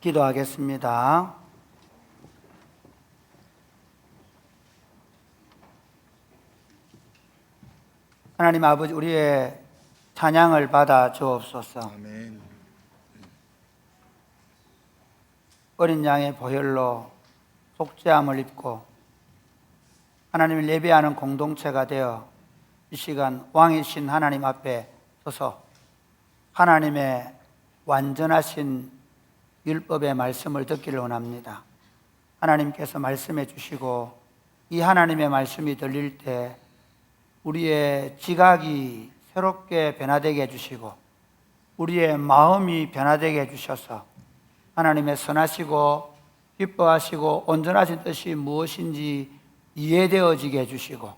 기도하겠습니다. 하나님 아버지, 우리의 찬양을 받아 주옵소서. 아멘. 어린 양의 보혈로 속죄함을 입고 하나님을 예배하는 공동체가 되어 이 시간 왕이신 하나님 앞에 서서 하나님의 완전하신 율법의 말씀을 듣기를 원합니다. 하나님께서 말씀해 주시고 이 하나님의 말씀이 들릴 때 우리의 지각이 새롭게 변화되게 해주시고 우리의 마음이 변화되게 해주셔서 하나님의 선하시고 기뻐하시고 온전하신 뜻이 무엇인지 이해되어지게 해주시고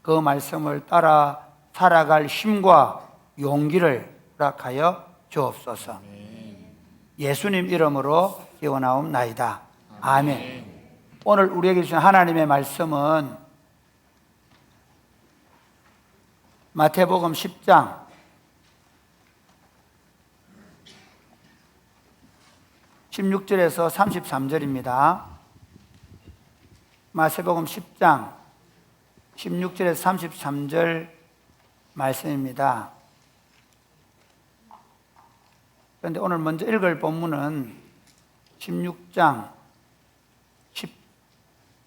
그 말씀을 따라 살아갈 힘과 용기를 허락하여 주옵소서. 예수님 이름으로 기원하옵나이다. 아멘. 오늘 우리에게 주신 하나님의 말씀은 마태복음 10장 16절에서 33절입니다. 마태복음 10장 16절에서 33절 말씀입니다. 그런데 오늘 먼저 읽을 본문은 16장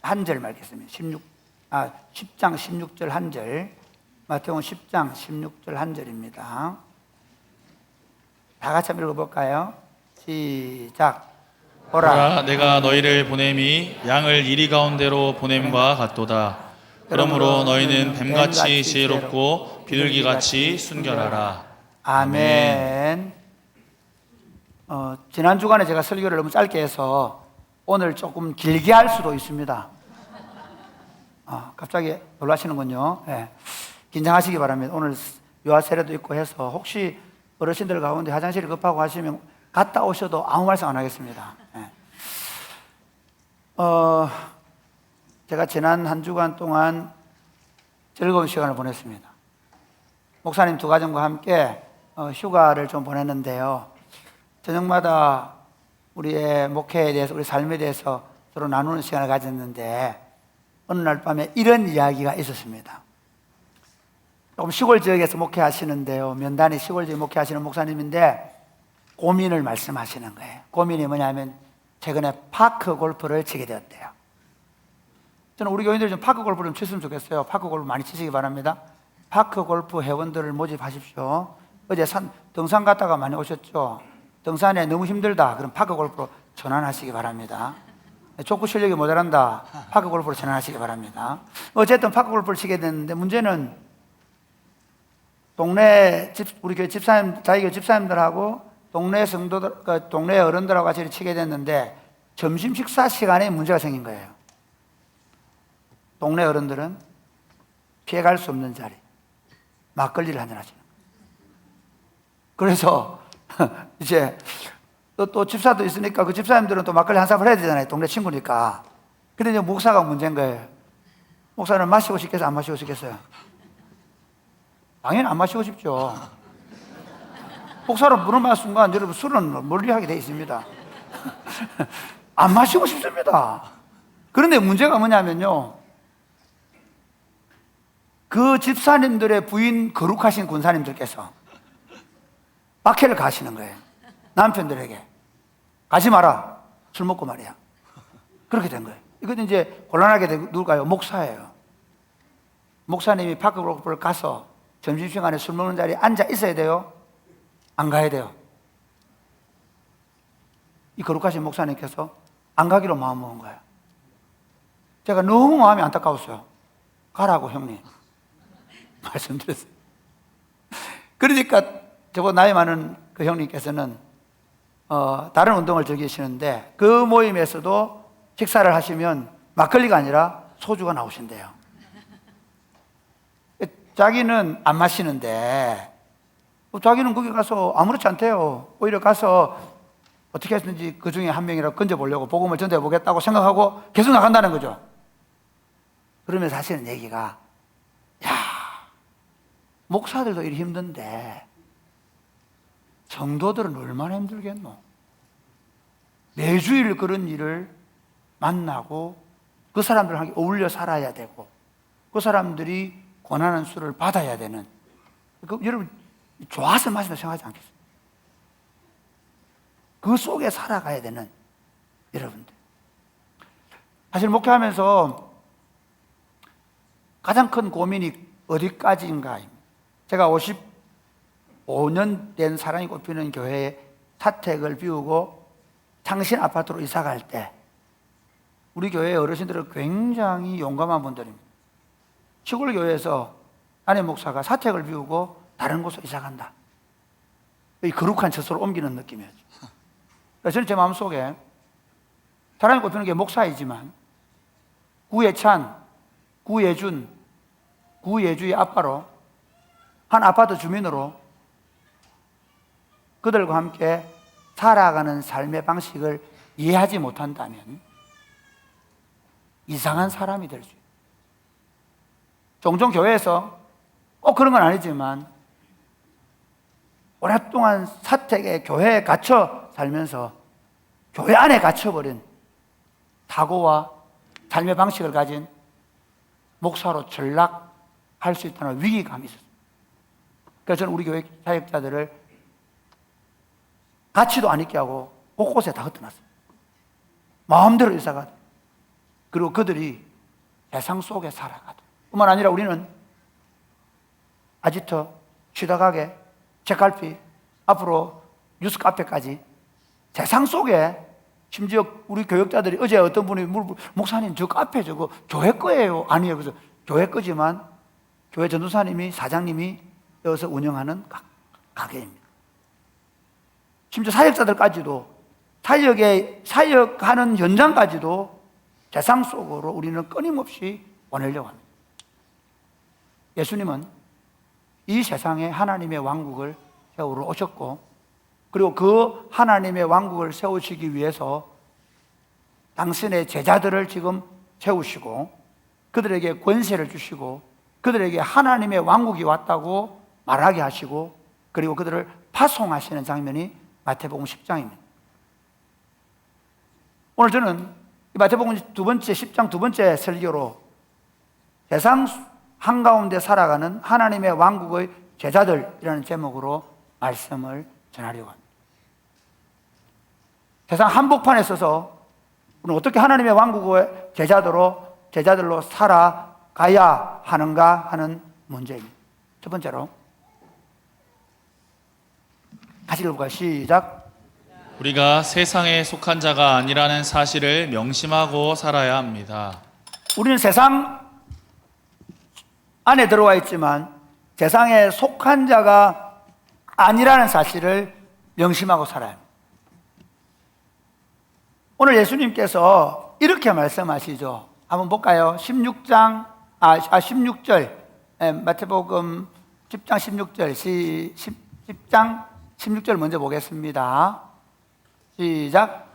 1절 말겠습니다. 10장 16절 1절, 마태복음 10장 16절 1절입니다. 다 같이 한번 읽어볼까요? 시작. 보라, 내가 너희를 보냄이 양을 이리 가운데로 보냄과 같도다. 그러므로 너희는 뱀같이 지혜롭고 비둘기같이 순결하라. 아멘. 지난 주간에 제가 설교를 너무 짧게 해서 오늘 조금 길게 할 수도 있습니다. 갑자기 놀라시는군요. 네. 긴장하시기 바랍니다. 오늘 유아 세례도 있고 해서 혹시 어르신들 가운데 화장실이 급하고 하시면 갔다 오셔도 아무 말씀 안 하겠습니다. 네. 제가 지난 한 주간 동안 즐거운 시간을 보냈습니다. 목사님 두 가정과 함께 휴가를 좀 보냈는데요. 저녁마다 우리의 목회에 대해서, 우리 삶에 대해서 서로 나누는 시간을 가졌는데 어느 날 밤에 이런 이야기가 있었습니다. 조금 시골 지역에서 목회하시는데요. 면단이 시골 지역 목회하시는 목사님인데 고민을 말씀하시는 거예요. 고민이 뭐냐면 최근에 파크 골프를 치게 되었대요. 저는 우리 교인들이 좀 파크 골프를 좀 쳤으면 좋겠어요. 파크 골프 많이 치시기 바랍니다. 파크 골프 회원들을 모집하십시오. 어제 등산 갔다가 많이 오셨죠? 등산에 너무 힘들다. 그럼 파크 골프로 전환하시기 바랍니다. 족구 실력이 모자란다. 파크 골프로 전환하시기 바랍니다. 어쨌든 파크 골프를 치게 됐는데 문제는 우리 교회 집사님, 자기 교회 집사님들하고 동네 성도들, 동네 어른들하고 같이 치게 됐는데 점심 식사 시간에 문제가 생긴 거예요. 동네 어른들은 피해갈 수 없는 자리, 막걸리를 한잔 하시는 거예요. 그래서 이제 또 집사도 있으니까 그 집사님들은 또 막걸리 한 사발 해야 되잖아요. 동네 친구니까. 근데 이제 목사가 문제인 거예요. 목사는 마시고 싶겠어요? 안 마시고 싶겠어요? 당연히 안 마시고 싶죠. 목사는 물을 마신 순간 여러분 술은 멀리하게 되어 있습니다. 안 마시고 싶습니다. 그런데 문제가 뭐냐면요, 그 집사님들의 부인 거룩하신 군사님들께서 박해를 가시는 거예요. 남편들에게 가지 마라, 술 먹고 말이야. 그렇게 된 거예요. 이건 이제 곤란하게 된 누굴까요? 목사예요. 목사님이 파크 골프를 가서 점심시간에 술 먹는 자리에 앉아 있어야 돼요? 안 가야 돼요? 이 거룩하신 목사님께서 안 가기로 마음먹은 거예요. 제가 너무 마음이 안타까웠어요. 가라고 형님 말씀드렸어요. 그러니까 저보다 나이 많은 그 형님께서는 다른 운동을 즐기시는데 그 모임에서도 식사를 하시면 막걸리가 아니라 소주가 나오신대요. 자기는 안 마시는데 자기는 거기 가서 아무렇지 않대요. 오히려 가서 어떻게 했든지 그 중에 한 명이라도 건져보려고 복음을 전달해 보겠다고 생각하고 계속 나간다는 거죠. 그러면서 하시는 얘기가, 야, 목사들도 이리 힘든데 성도들은 얼마나 힘들겠노? 매주일 그런 일을 만나고 그 사람들과 함께 어울려 살아야 되고 그 사람들이 권하는 수를 받아야 되는, 여러분 좋아서 마신다 생각하지 않겠어요? 그 속에 살아가야 되는 여러분들. 사실 목회하면서 가장 큰 고민이 어디까지인가. 제가 55년 된 사랑이 꽃피는 교회에 사택을 비우고 창신 아파트로 이사 갈 때 우리 교회 어르신들은 굉장히 용감한 분들입니다. 시골 교회에서 담임 목사가 사택을 비우고 다른 곳으로 이사 간다. 이 거룩한 처소로 옮기는 느낌이었죠. 그래서 저는 제 마음속에 사랑이 꽃피는 게 목사이지만 구예찬, 구예준, 구예주의 아빠로 한 아파트 주민으로 그들과 함께 살아가는 삶의 방식을 이해하지 못한다면 이상한 사람이 될 수 있어요. 종종 교회에서 꼭 그런 건 아니지만 오랫동안 사택에 교회에 갇혀 살면서 교회 안에 갇혀버린 사고와 삶의 방식을 가진 목사로 전락할 수 있다는 위기감이 있었어요. 그래서 저는 우리 교회 사역자들을 같이도 안 있게 하고 곳곳에 다 흩어놨어요. 마음대로 이사가도. 그리고 그들이 세상 속에 살아가도. 뿐만 아니라 우리는 아지트, 취다가게, 책갈피, 앞으로 뉴스 카페까지 세상 속에, 심지어 우리 교역자들이 어제 어떤 분이 목사님 저 카페 저거 교회 거예요. 아니에요. 그래서 교회 거지만 교회 전도사님이, 사장님이 여기서 운영하는 가게입니다. 심지어 사역자들까지도 사역하는 현장까지도 세상 속으로 우리는 끊임없이 보내려고 합니다. 예수님은 이 세상에 하나님의 왕국을 세우러 오셨고, 그리고 그 하나님의 왕국을 세우시기 위해서 당신의 제자들을 지금 세우시고 그들에게 권세를 주시고 그들에게 하나님의 왕국이 왔다고 말하게 하시고, 그리고 그들을 파송하시는 장면이 마태복음 10장입니다. 오늘 저는 이 마태복음 10장 두 번째 설교로 세상 한가운데 살아가는 하나님의 왕국의 제자들이라는 제목으로 말씀을 전하려고 합니다. 세상 한복판에 서서 우리는 어떻게 하나님의 왕국의 제자들로 살아가야 하는가 하는 문제입니다. 첫 번째로 같이 읽어볼까요? 시작. 우리가 세상에 속한 자가 아니라는 사실을 명심하고 살아야 합니다. 우리는 세상 안에 들어와 있지만 세상에 속한 자가 아니라는 사실을 명심하고 살아야 합니다. 오늘 예수님께서 이렇게 말씀하시죠. 한번 볼까요? 16절, 마태복음 10장 16절, 10장 16절 먼저 보겠습니다. 시작.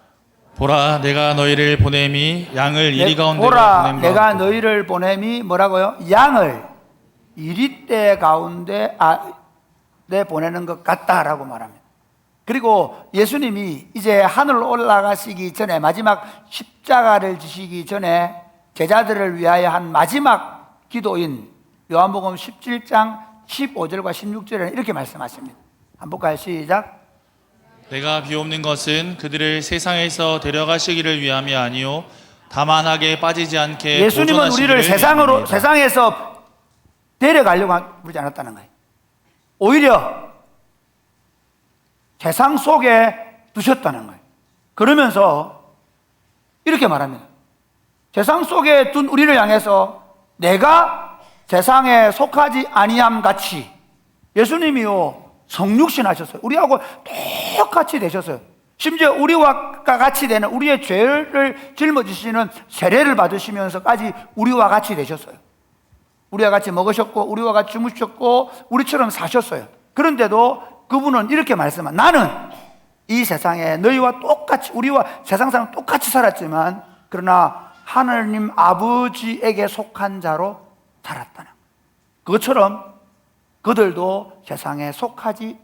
보라, 내가 너희를 보냄이 양을 이리 가운데로 보라, 보냄과 내가 같도다. 너희를 보냄이 뭐라고요? 양을 이리떼 가운데 내 보내는 것 같다라고 말합니다. 그리고 예수님이 이제 하늘로 올라가시기 전에, 마지막 십자가를 지시기 전에 제자들을 위하여 한 마지막 기도인 요한복음 17장 15절과 16절에는 이렇게 말씀하십니다. 한번 볼까요? 시작. 내가 비옵는 것은 그들을 세상에서 데려가시기를 위함이 아니요 다만 악에 빠지지 않게 예수님은 우리를 보존하시기를 세상에서 데려가려고 그러지 않았다는 거예요. 오히려 세상 속에 두셨다는 거예요. 그러면서 이렇게 말합니다. 세상 속에 둔 우리를 향해서 내가 세상에 속하지 아니함 같이 예수님이요 성육신 하셨어요. 우리하고 똑같이 되셨어요. 심지어 우리와 같이 되는, 우리의 죄를 짊어지시는 세례를 받으시면서까지 우리와 같이 되셨어요. 우리와 같이 먹으셨고 우리와 같이 주무셨고 우리처럼 사셨어요. 그런데도 그분은 이렇게 말씀합니다. 나는 이 세상에 너희와 똑같이, 우리와 세상 사람 똑같이 살았지만 그러나 하나님 아버지에게 속한 자로 살았다는 거예요. 그것처럼 그들도 세상에 속하지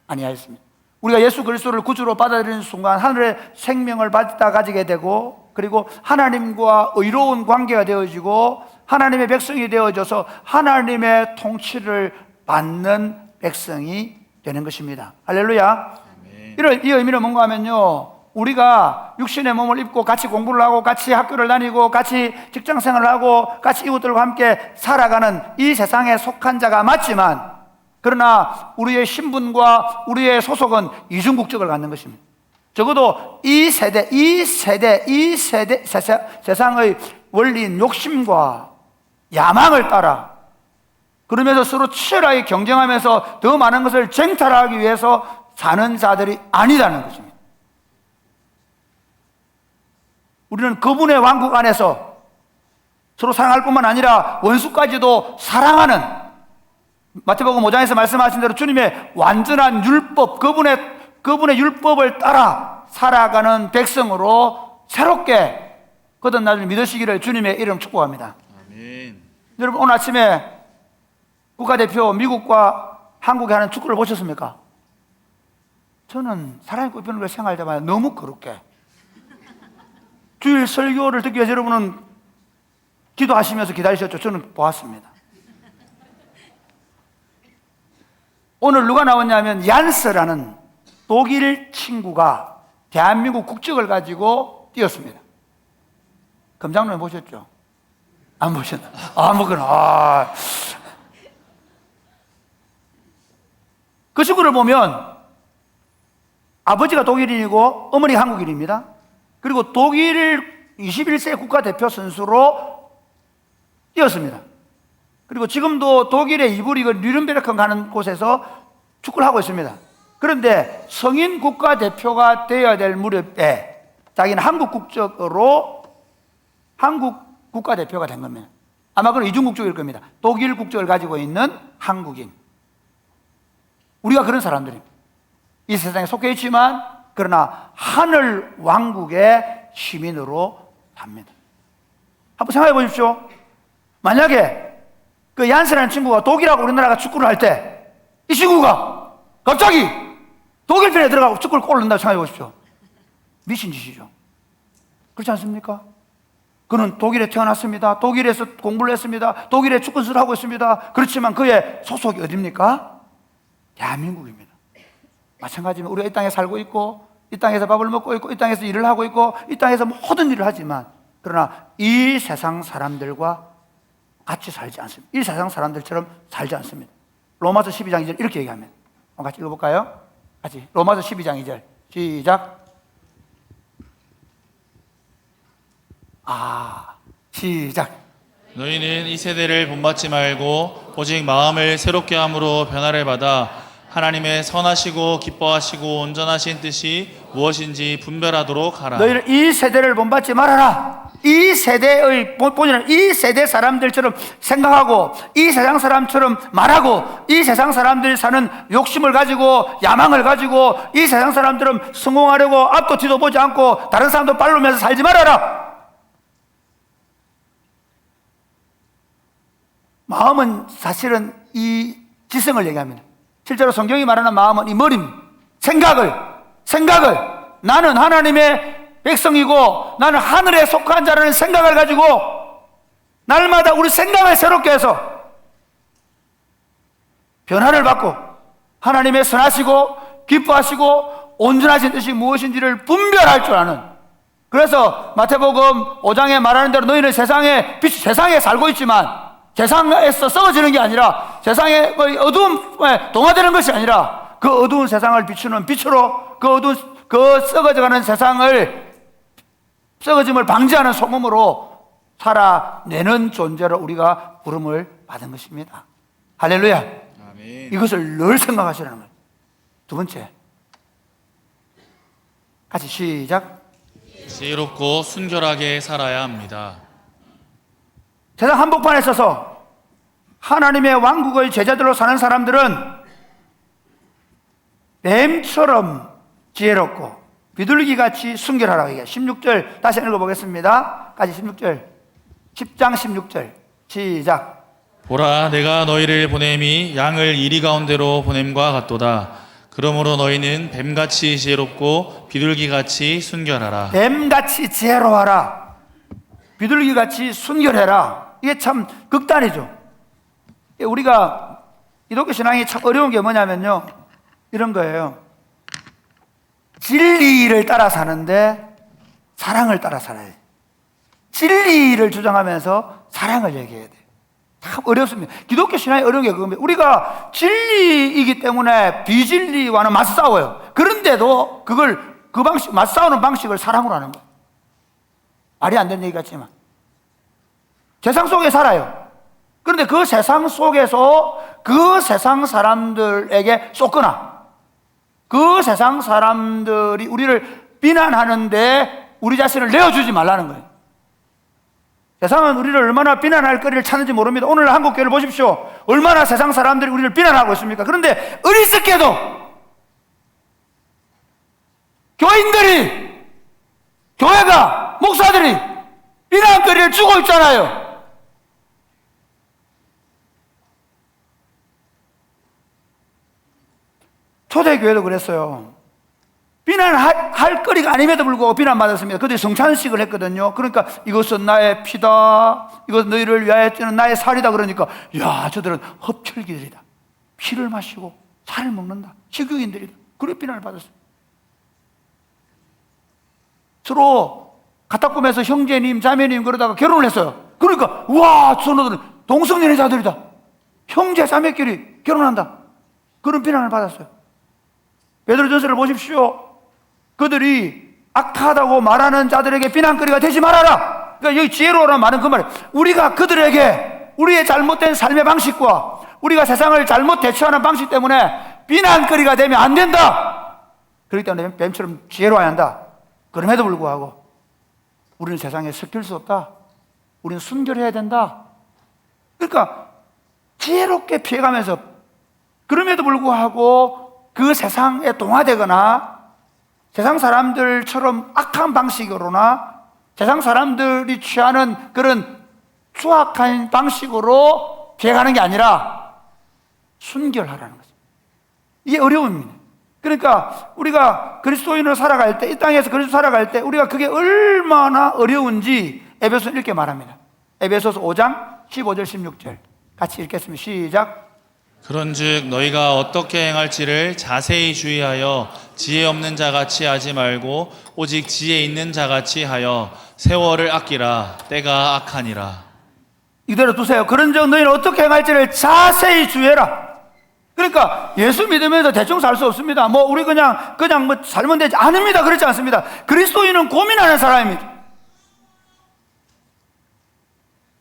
아니하였습니다. 우리가 예수 그리스도를 구주로 받아들이는 순간 하늘의 생명을 받아 가지게 되고, 그리고 하나님과 의로운 관계가 되어지고 하나님의 백성이 되어져서 하나님의 통치를 받는 백성이 되는 것입니다. 할렐루야. 이 의미는 뭔가 하면요, 우리가 육신의 몸을 입고 같이 공부를 하고 같이 학교를 다니고 같이 직장생활을 하고 같이 이웃들과 함께 살아가는 이 세상에 속한 자가 맞지만, 그러나 우리의 신분과 우리의 소속은 이중국적을 갖는 것입니다. 적어도 이 세상의 원리인 욕심과 야망을 따라, 그러면서 서로 치열하게 경쟁하면서 더 많은 것을 쟁탈하기 위해서 사는 자들이 아니라는 것입니다. 우리는 그분의 왕국 안에서 서로 사랑할 뿐만 아니라 원수까지도 사랑하는, 마태복음 5장에서 말씀하신 대로 주님의 완전한 율법, 그분의 율법을 따라 살아가는 백성으로 새롭게 거듭나를 믿으시기를 주님의 이름 축복합니다. 아멘. 여러분, 오늘 아침에 국가대표 미국과 한국이 하는 축구를 보셨습니까? 저는 사람이 꼽히는 걸 생각할 때마다 너무 거룩해. 주일 설교를 듣기 위해서 여러분은 기도하시면서 기다리셨죠? 저는 보았습니다. 오늘 누가 나왔냐면 얀스라는 독일 친구가 대한민국 국적을 가지고 뛰었습니다. 금장로님 보셨죠? 안 보셨나? 아무거나. 그 친구를 보면 아버지가 독일인이고 어머니가 한국인입니다. 그리고 독일 21세 국가대표 선수로 뛰었습니다. 그리고 지금도 독일의 2부 리그 뉘른베르크 가는 곳에서 축구를 하고 있습니다. 그런데 성인 국가대표가 되어야 될 무렵에 자기는 한국 국적으로 한국 국가대표가 된 겁니다. 아마 그건 이중국적일 겁니다. 독일 국적을 가지고 있는 한국인. 우리가 그런 사람들입니다. 이 세상에 속해 있지만 그러나 하늘 왕국의 시민으로 삽니다. 한번 생각해 보십시오. 만약에 그 얀스라는 친구가 독일하고 우리나라가 축구를 할 때 이 친구가 갑자기 독일 편에 들어가고 축구를 골 넣는다고 생각해 보십시오. 미친 짓이죠. 그렇지 않습니까? 그는 독일에 태어났습니다. 독일에서 공부를 했습니다. 독일에 축구 선수를 하고 있습니다. 그렇지만 그의 소속이 어디입니까? 대한민국입니다. 마찬가지로 우리가 이 땅에 살고 있고 이 땅에서 밥을 먹고 있고 이 땅에서 일을 하고 있고 이 땅에서 모든 일을 하지만 그러나 이 세상 사람들과 같이 살지 않습니다. 이 세상 사람들처럼 살지 않습니다. 로마서 12장 2절 이렇게 얘기합니다. 같이 읽어볼까요? 같이 로마서 12장 2절 시작. 시작. 너희는 이 세대를 본받지 말고 오직 마음을 새롭게 함으로 변화를 받아 하나님의 선하시고 기뻐하시고 온전하신 뜻이 무엇인지 분별하도록 하라. 너희는 이 세대를 본받지 말아라. 이 세대의 본인은 이 세대 사람들처럼 생각하고 이 세상 사람처럼 말하고 이 세상 사람들이 사는 욕심을 가지고 야망을 가지고 이 세상 사람들은 성공하려고 앞도 뒤도 보지 않고 다른 사람도 빨르면서 살지 말아라. 마음은 사실은 이 지성을 얘기합니다. 실제로 성경이 말하는 마음은 이 머리입니다. 생각을 나는 하나님의 백성이고 나는 하늘에 속한 자라는 생각을 가지고 날마다 우리 생각을 새롭게 해서 변화를 받고 하나님의 선하시고 기뻐하시고 온전하신 뜻이 무엇인지를 분별할 줄 아는, 그래서 마태복음 5장에 말하는 대로 너희는 세상에 살고 있지만 세상에서 썩어지는 게 아니라 세상의 어두움에 동화되는 것이 아니라 그 어두운 세상을 비추는 빛으로 그 썩어져가는 세상을 썩어짐을 방지하는 소금으로 살아내는 존재로 우리가 부름을 받은 것입니다. 할렐루야. 아멘. 이것을 늘 생각하시라는 거예요. 두 번째, 같이 시작. 지혜롭고 순결하게 살아야 합니다. 세상 한복판에 서서 하나님의 왕국의 제자들로 사는 사람들은 뱀처럼 지혜롭고 비둘기같이 순결하라고 얘기해요. 16절 다시 읽어보겠습니다. 까지 16절 10장 16절 시작. 보라, 내가 너희를 보냄이 양을 이리 가운데로 보냄과 같도다. 그러므로 너희는 뱀같이 지혜롭고 비둘기같이 순결하라. 뱀같이 지혜로워라. 비둘기같이 순결해라. 이게 참 극단이죠. 우리가 기독교 신앙이 참 어려운 게 뭐냐면요, 이런 거예요. 진리를 따라 사는데 사랑을 따라 살아야 돼. 진리를 주장하면서 사랑을 얘기해야 돼. 참 어렵습니다. 기독교 신앙이 어려운 게 그겁니다. 우리가 진리이기 때문에 비진리와는 맞싸워요. 그런데도 그 방식, 맞싸우는 방식을 사랑으로 하는 거예요. 말이 안 되는 얘기 같지만 세상 속에 살아요. 그런데 그 세상 속에서 그 세상 사람들에게 쏟거나 그 세상 사람들이 우리를 비난하는데 우리 자신을 내어주지 말라는 거예요. 세상은 우리를 얼마나 비난할 거리를 찾는지 모릅니다. 오늘 한국교회를 보십시오. 얼마나 세상 사람들이 우리를 비난하고 있습니까? 그런데 어리석게도 교인들이, 교회가, 목사들이 비난거리를 주고 있잖아요. 초대교회도 그랬어요. 비난할 거리가 아님에도 불구하고 비난받았습니다. 그들이 성찬식을 했거든요. 그러니까 이것은 나의 피다, 이것은 너희를 위하여 찌는 나의 살이다. 그러니까 야, 저들은 흡혈귀들이다. 피를 마시고 살을 먹는다. 식육인들이다. 그렇게 비난을 받았어요. 서로 갖다 꾸면서 형제님, 자매님 그러다가 결혼을 했어요. 그러니까 와, 저놈들은 동성연애자들이다. 형제 자매끼리 결혼한다. 그런 비난을 받았어요. 베드로전서를 보십시오. 그들이 악하다고 말하는 자들에게 비난거리가 되지 말아라. 그러니까 여기 지혜로우라는 말은 그 말이에요. 우리가 그들에게 우리의 잘못된 삶의 방식과 우리가 세상을 잘못 대처하는 방식 때문에 비난거리가 되면 안 된다. 그렇기 때문에 뱀처럼 지혜로워야 한다. 그럼에도 불구하고 우리는 세상에 섞일 수 없다. 우리는 순결해야 된다. 그러니까 지혜롭게 피해가면서 그럼에도 불구하고 그 세상에 동화되거나 세상 사람들처럼 악한 방식으로나 세상 사람들이 취하는 그런 추악한 방식으로 피해가는 게 아니라 순결하라는 거죠. 이게 어려움입니다. 그러니까 우리가 그리스도인으로 살아갈 때, 이 땅에서 그리스도 살아갈 때 우리가 그게 얼마나 어려운지 에베소서 이렇게 말합니다. 에베소서 5장 15절 16절 같이 읽겠습니다. 시작. 그런즉 너희가 어떻게 행할지를 자세히 주의하여 지혜 없는 자같이 하지 말고 오직 지혜 있는 자같이 하여 세월을 아끼라. 때가 악하니라. 이대로 두세요. 그런즉 너희는 어떻게 행할지를 자세히 주의해라. 그러니까 예수 믿으면서 대충 살 수 없습니다. 뭐 우리 그냥 뭐 살면 되지 않습니다. 그렇지 않습니다. 그리스도인은 고민하는 사람입니다.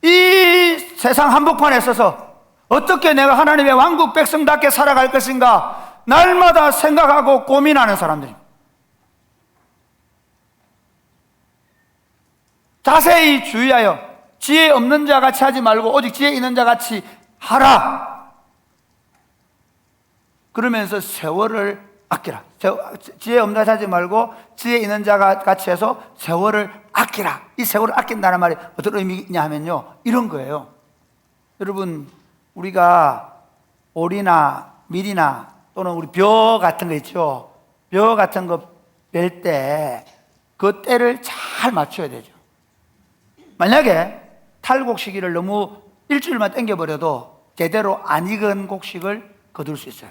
이 세상 한복판에 서서 어떻게 내가 하나님의 왕국 백성답게 살아갈 것인가 날마다 생각하고 고민하는 사람들입니다. 자세히 주의하여 지혜 없는 자 같이 하지 말고 오직 지혜 있는 자 같이 하라. 그러면서 세월을 아끼라. 지혜 없는 자 하지 말고 지혜 있는 자 같이 해서 세월을 아끼라. 이 세월을 아낀다는 말이 어떤 의미냐 하면요, 이런 거예요. 여러분, 우리가 오리나 밀이나 또는 우리 벼 같은 거 있죠. 벼 같은 거 뺄 때 그 때를 잘 맞춰야 되죠. 만약에 탈곡시기를 너무 일주일만 당겨버려도 제대로 안 익은 곡식을 거둘 수 있어요.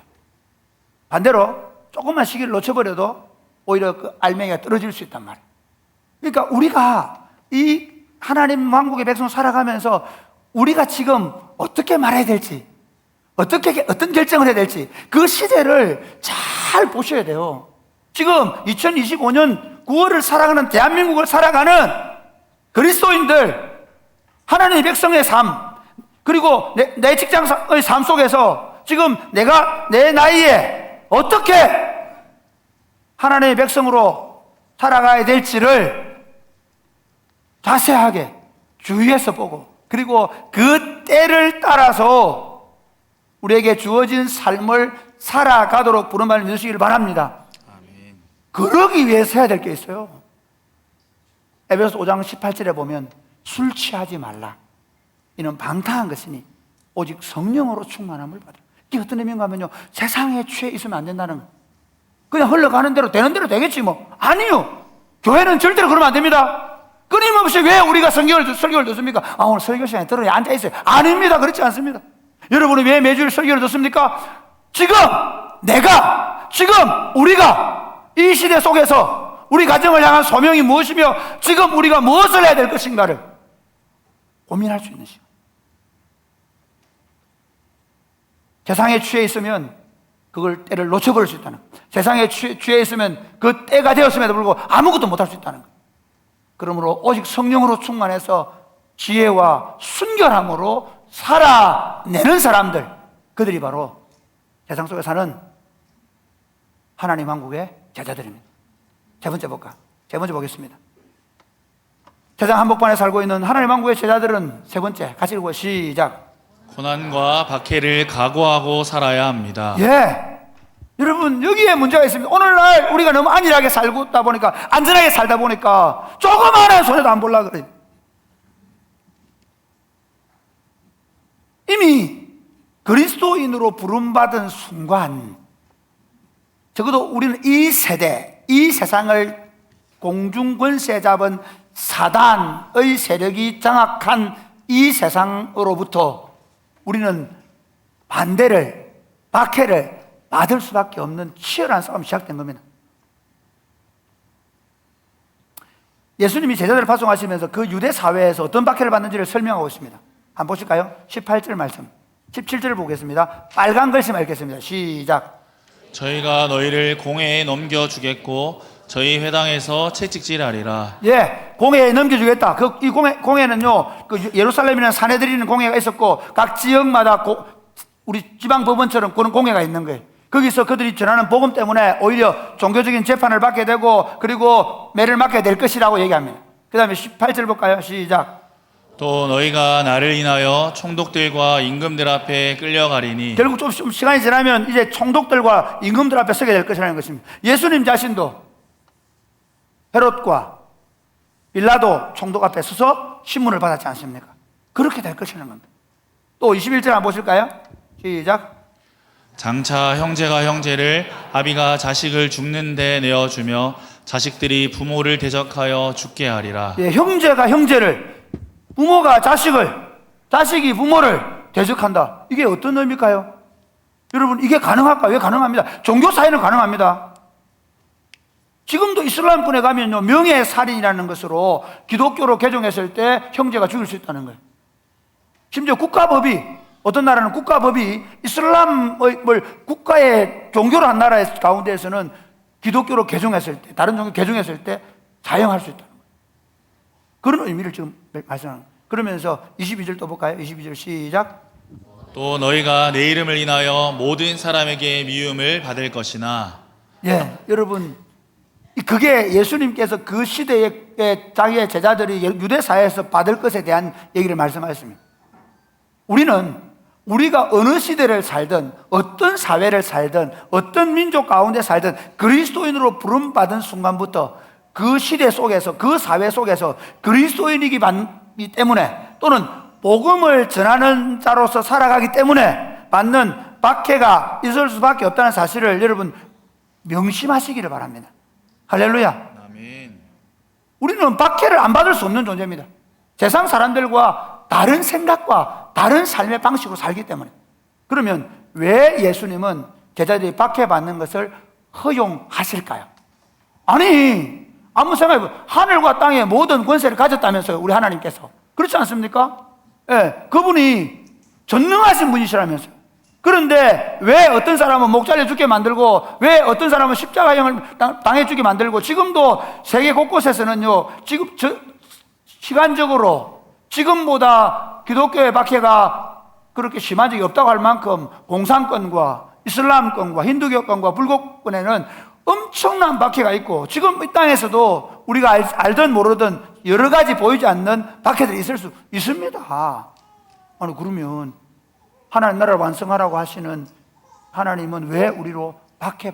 반대로 조금만 시기를 놓쳐버려도 오히려 그 알맹이가 떨어질 수 있단 말이에요. 그러니까 우리가 이 하나님 왕국의 백성 살아가면서 우리가 지금 어떻게 말해야 될지, 어떤 결정을 해야 될지 그 시대를 잘 보셔야 돼요. 지금 2025년 9월을 살아가는, 대한민국을 살아가는 그리스도인들, 하나님의 백성의 삶, 그리고 내 직장의 삶 속에서 지금 내가 내 나이에 어떻게 하나님의 백성으로 살아가야 될지를 자세하게 주의해서 보고, 그리고 그 때를 따라서 우리에게 주어진 삶을 살아가도록 부른 말씀 주시기를 바랍니다. 아멘. 그러기 위해서 해야 될 게 있어요. 에베소서 5장 18절에 보면 술 취하지 말라. 이는 방탕한 것이니 오직 성령으로 충만함을 받으라. 이게 어떤 의미인가 하면요, 세상에 취해 있으면 안 된다는 거예요. 그냥 흘러가는 대로 되는 대로 되겠지 뭐. 아니요. 교회는 절대로 그러면 안 됩니다. 끊임없이 왜 우리가 설교를 듣습니까? 아, 오늘 설교 시간에 들어야 앉아있어요. 아닙니다. 그렇지 않습니다. 여러분이 왜 매주일 설교를 듣습니까? 지금 우리가 이 시대 속에서 우리 가정을 향한 소명이 무엇이며 지금 우리가 무엇을 해야 될 것인가를 고민할 수 있는 시간. 세상에 취해 있으면 그걸 때를 놓쳐버릴 수 있다는 거예요. 세상에 취해 있으면 그 때가 되었음에도 불구하고 아무것도 못할 수 있다는 거예요. 그러므로 오직 성령으로 충만해서 지혜와 순결함으로 살아내는 사람들, 그들이 바로 세상 속에 사는 하나님 왕국의 제자들입니다. 세 번째 보겠습니다. 세상 한복판에 살고 있는 하나님 왕국의 제자들은 세 번째, 같이 읽고 시작. 고난과 박해를 각오하고 살아야 합니다. 예. 여러분, 여기에 문제가 있습니다. 오늘날 우리가 너무 안일하게 살다 보니까, 안전하게 살다 보니까 조그마한 손해도 안 보려고 그래요. 이미 그리스도인으로 부름받은 순간, 적어도 우리는 이 세대, 이 세상을 공중권세 잡은 사단의 세력이 장악한 이 세상으로부터 우리는 반대를, 박해를 받을 수밖에 없는 치열한 싸움이 시작된 겁니다. 예수님이 제자들을 파송하시면서 그 유대 사회에서 어떤 박해를 받는지를 설명하고 있습니다. 한번 보실까요? 18절 말씀, 17절 보겠습니다. 빨간 글씨만 읽겠습니다. 시작. 저희가 너희를 공회에 넘겨주겠고 저희 회당에서 채찍질하리라. 예, 공회에 넘겨주겠다. 이 공회는요, 그 예루살렘이라는 사내들이는 공회가 있었고 각 지역마다 우리 지방 법원처럼 그런 공회가 있는 거예요. 거기서 그들이 전하는 복음 때문에 오히려 종교적인 재판을 받게 되고 그리고 매를 맞게 될 것이라고 얘기합니다. 그 다음에 18절 볼까요? 시작. 또 너희가 나를 인하여 총독들과 임금들 앞에 끌려가리니. 결국 좀 시간이 지나면 이제 총독들과 임금들 앞에 서게 될 것이라는 것입니다. 예수님 자신도 헤롯과 빌라도 총독 앞에 서서 신문을 받았지 않습니까? 그렇게 될 것이라는 겁니다. 또 21절 한번 보실까요? 시작. 장차 형제가 형제를, 아비가 자식을 죽는 데 내어주며 자식들이 부모를 대적하여 죽게 하리라. 예, 형제가 형제를, 부모가 자식을, 자식이 부모를 대적한다. 이게 어떤 의미일까요? 여러분, 이게 가능할까요? 왜 가능합니다. 종교 사회는 가능합니다. 지금도 이슬람권에 가면요, 명예살인이라는 것으로 기독교로 개종했을 때 형제가 죽일 수 있다는 거예요. 심지어 국가법이, 어떤 나라는 국가법이 이슬람을 국가의 종교로 한 나라 가운데에서는 기독교로 개종했을 때, 다른 종교 개종했을 때 사용할 수 있다는 거예요. 그런 의미를 지금 말씀하는 거예요. 그러면서 22절 또 볼까요? 22절 시작. 또 너희가 내 이름을 인하여 모든 사람에게 미움을 받을 것이나. 예, 여러분, 그게 예수님께서 그 시대에 자기의 제자들이 유대 사회에서 받을 것에 대한 얘기를 말씀하셨습니다. 우리가 어느 시대를 살든 어떤 사회를 살든 어떤 민족 가운데 살든 그리스도인으로 부름받은 순간부터 그 시대 속에서, 그 사회 속에서 그리스도인이기 때문에 또는 복음을 전하는 자로서 살아가기 때문에 받는 박해가 있을 수밖에 없다는 사실을 여러분 명심하시기를 바랍니다. 할렐루야. 아멘. 우리는 박해를 안 받을 수 없는 존재입니다. 세상 사람들과 다른 생각과 다른 삶의 방식으로 살기 때문에. 그러면 왜 예수님은 제자들이 박해받는 것을 허용하실까요? 아니, 아무 생각해보세요. 하늘과 땅의 모든 권세를 가졌다면서요, 우리 하나님께서. 그렇지 않습니까? 예, 그분이 전능하신 분이시라면서요. 그런데 왜 어떤 사람은 목 잘려 죽게 만들고 왜 어떤 사람은 십자가형을 당해 죽게 만들고 지금도 세계 곳곳에서는요, 지금 시간적으로 지금보다 기독교의 박해가 그렇게 심한 적이 없다고 할 만큼 공산권과 이슬람권과 힌두교권과 불교권에는 엄청난 박해가 있고 지금 이 땅에서도 우리가 알든 모르든 여러 가지 보이지 않는 박해들이 있을 수 있습니다. 아니, 그러면 하나님 나라를 완성하라고 하시는 하나님은 왜 우리로 박해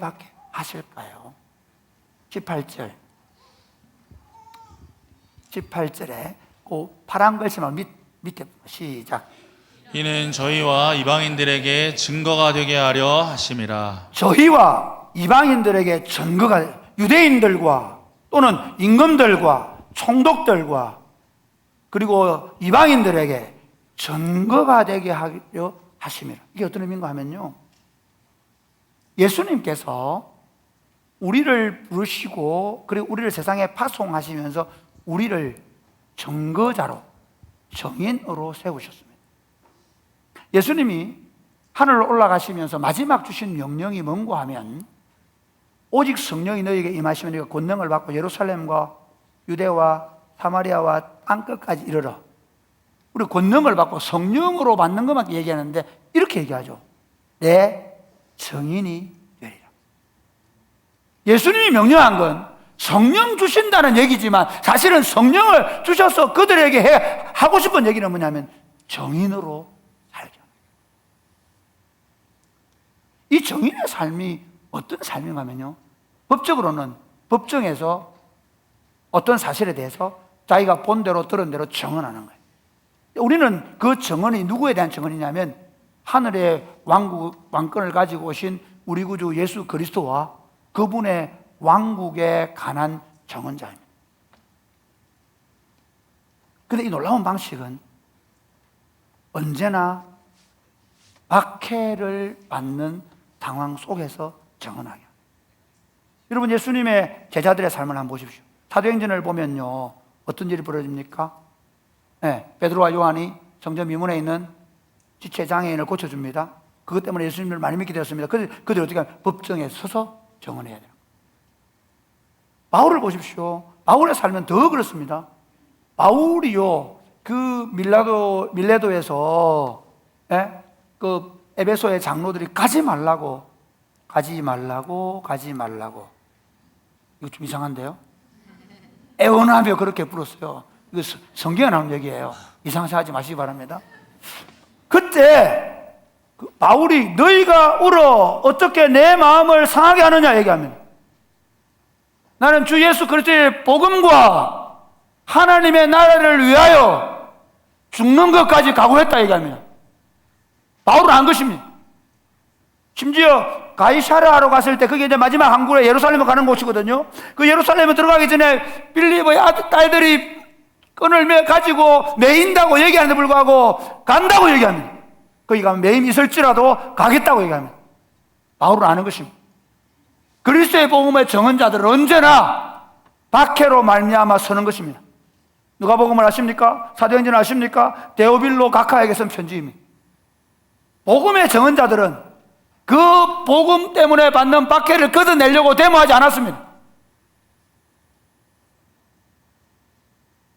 하실까요? 18절에 그 파란 글씨만 밑에 시작. 이는 저희와 이방인들에게 증거가 되게 하려 하심이라. 저희와 이방인들에게 증거가, 유대인들과 또는 임금들과 총독들과 그리고 이방인들에게 증거가 되게 하려 하심이라. 이게 어떤 의미인가 하면요, 예수님께서 우리를 부르시고 그리고 우리를 세상에 파송하시면서 우리를 증거자로, 정인으로 세우셨습니다. 예수님이 하늘로 올라가시면서 마지막 주신 명령이 뭔가 하면, 오직 성령이 너희에게 임하시면 너희가 권능을 받고 예루살렘과 유대와 사마리아와 땅끝까지 이르러. 우리 권능을 받고 성령으로 받는 것만 얘기하는데 이렇게 얘기하죠. 내 증인이 되리라. 예수님이 명령한 건 성령 주신다는 얘기지만 사실은 성령을 주셔서 그들에게 하고 싶은 얘기는 뭐냐면 정인으로 살게. 이 정인의 삶이 어떤 삶인가 하면요, 법적으로는 법정에서 어떤 사실에 대해서 자기가 본 대로 들은 대로 증언하는 거예요. 우리는 그 증언이 누구에 대한 증언이냐면 하늘의 왕권을 가지고 오신 우리 구주 예수 그리스도와 그분의 왕국에 관한 증언자입니다. 그런데 이 놀라운 방식은 언제나 박해를 받는 상황 속에서 증언하게. 여러분, 예수님의 제자들의 삶을 한번 보십시오. 사도행전을 보면요, 어떤 일이 벌어집니까? 네, 베드로와 요한이 성전 미문에 있는 지체 장애인을 고쳐줍니다. 그것 때문에 예수님을 많이 믿게 되었습니다. 그들이 어떻게 하면 법정에 서서 증언해야 돼요. 바울을 보십시오. 바울의 삶은 더 그렇습니다. 바울이요, 그 밀레도에서 그 에베소의 장로들이 가지 말라고 이거 좀 이상한데요? 애원하며 그렇게 불었어요. 이거 성경에 나오는 얘기예요. 이상하게 하지 마시기 바랍니다. 그때 바울이 너희가 울어 어떻게 내 마음을 상하게 하느냐 얘기하면, 나는 주 예수 그리스도의 복음과 하나님의 나라를 위하여 죽는 것까지 각오했다 얘기하면, 바울은 안 것입니다. 심지어 가이사랴로 갔을 때, 그게 이제 마지막 항구로 예루살렘으로 가는 곳이거든요. 그 예루살렘에 들어가기 전에 빌립의 딸들이 끈을 가지고 매인다고 얘기하는데 불구하고 간다고 얘기합니다. 거기 가면 매임이 있을지라도 가겠다고 얘기합니다. 바울은 아는 것입니다. 그리스도의 복음의 증언자들은 언제나 박해로 말미암아 서는 것입니다. 누가복음을 아십니까? 사도행전을 아십니까? 데오빌로 각하에게 쓴 편지입니다. 복음의 증언자들은 그 복음 때문에 받는 박해를 걷어내려고 데모하지 않았습니다.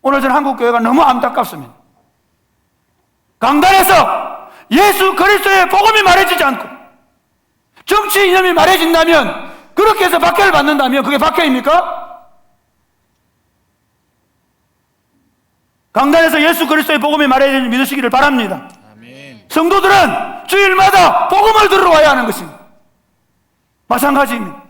오늘 전 한국교회가 너무 안타깝습니다. 강단에서 예수 그리스도의 복음이 말해지지 않고 정치 이념이 말해진다면, 그렇게 해서 박해를 받는다면 그게 박해입니까? 강단에서 예수 그리스도의 복음이 말해지는 믿으시기를 바랍니다. 아멘. 성도들은 주일마다 복음을 들어와야 하는 것입니다. 마찬가지입니다.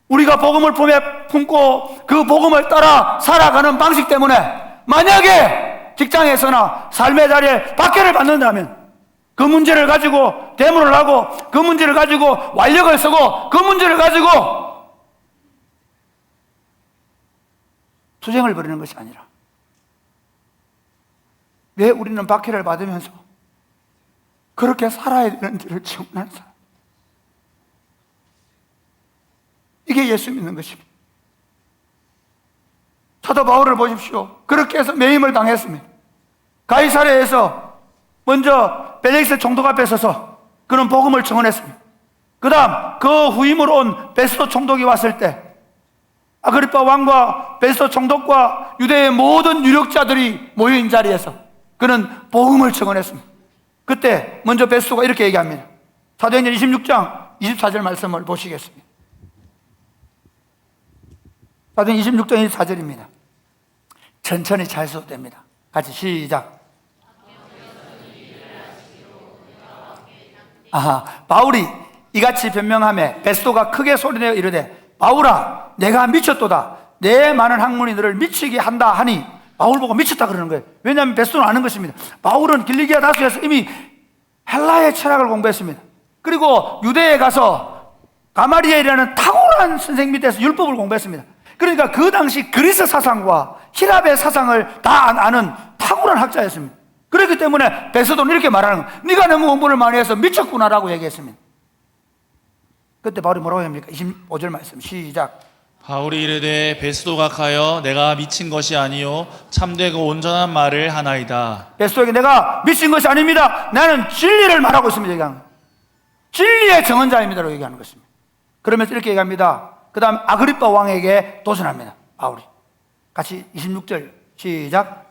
우리가 복음을 품에 품고 그 복음을 따라 살아가는 방식 때문에 만약에 직장에서나 삶의 자리에 박해를 받는다면, 그 문제를 가지고 대문을 하고 그 문제를 가지고 완력을 쓰고 그 문제를 가지고 투쟁을 벌이는 것이 아니라, 왜 우리는 박해를 받으면서 그렇게 살아야 되는지를 증언하는 사람, 이게 예수 믿는 것입니다. 사도 바울을 보십시오. 그렇게 해서 매임을 당했습니다. 가이사랴에서 먼저 벨릭스 총독 앞에 서서 그는 복음을 증언했습니다. 그 다음 그 후임으로 온 베스도 총독이 왔을 때 아그리파 왕과 베스도 총독과 유대의 모든 유력자들이 모여있는 자리에서 그는 복음을 증언했습니다. 그때 먼저 베스도가 이렇게 얘기합니다. 사도행전 26장 24절 말씀을 보시겠습니다. 사도행전 26장 24절입니다. 천천히 잘 써도 됩니다. 같이 시작. 바울이 이같이 변명하며 베스도가 크게 소리내어 이르되, 바울아, 내가 미쳤도다. 내 많은 학문이 너를 미치게 한다 하니, 바울 보고 미쳤다 그러는 거예요. 왜냐하면 베스도는 아는 것입니다. 바울은 길리기아 다수에서 이미 헬라의 철학을 공부했습니다. 그리고 유대에 가서 가마리엘이라는 탁월한 선생 밑에서 율법을 공부했습니다. 그러니까 그 당시 그리스 사상과 히랍의 사상을 다 아는 탁월한 학자였습니다. 그렇기 때문에 베스도는 이렇게 말하는 거예요. 네가 너무 공부를 많이 해서 미쳤구나라고 얘기했습니다. 그때 바울이 뭐라고 합니까? 25절 말씀 시작. 바울이 이르되 베스도가 가여 내가 미친 것이 아니요 참되고 온전한 말을 하나이다. 베스도에게 내가 미친 것이 아닙니다. 나는 진리를 말하고 있습니다. 얘기하는 거예요. 진리의 정언자입니다라고 얘기하는 것입니다. 그러면서 이렇게 얘기합니다. 그 다음 아그리빠 왕에게 도전합니다. 바울이 같이 26절 시작.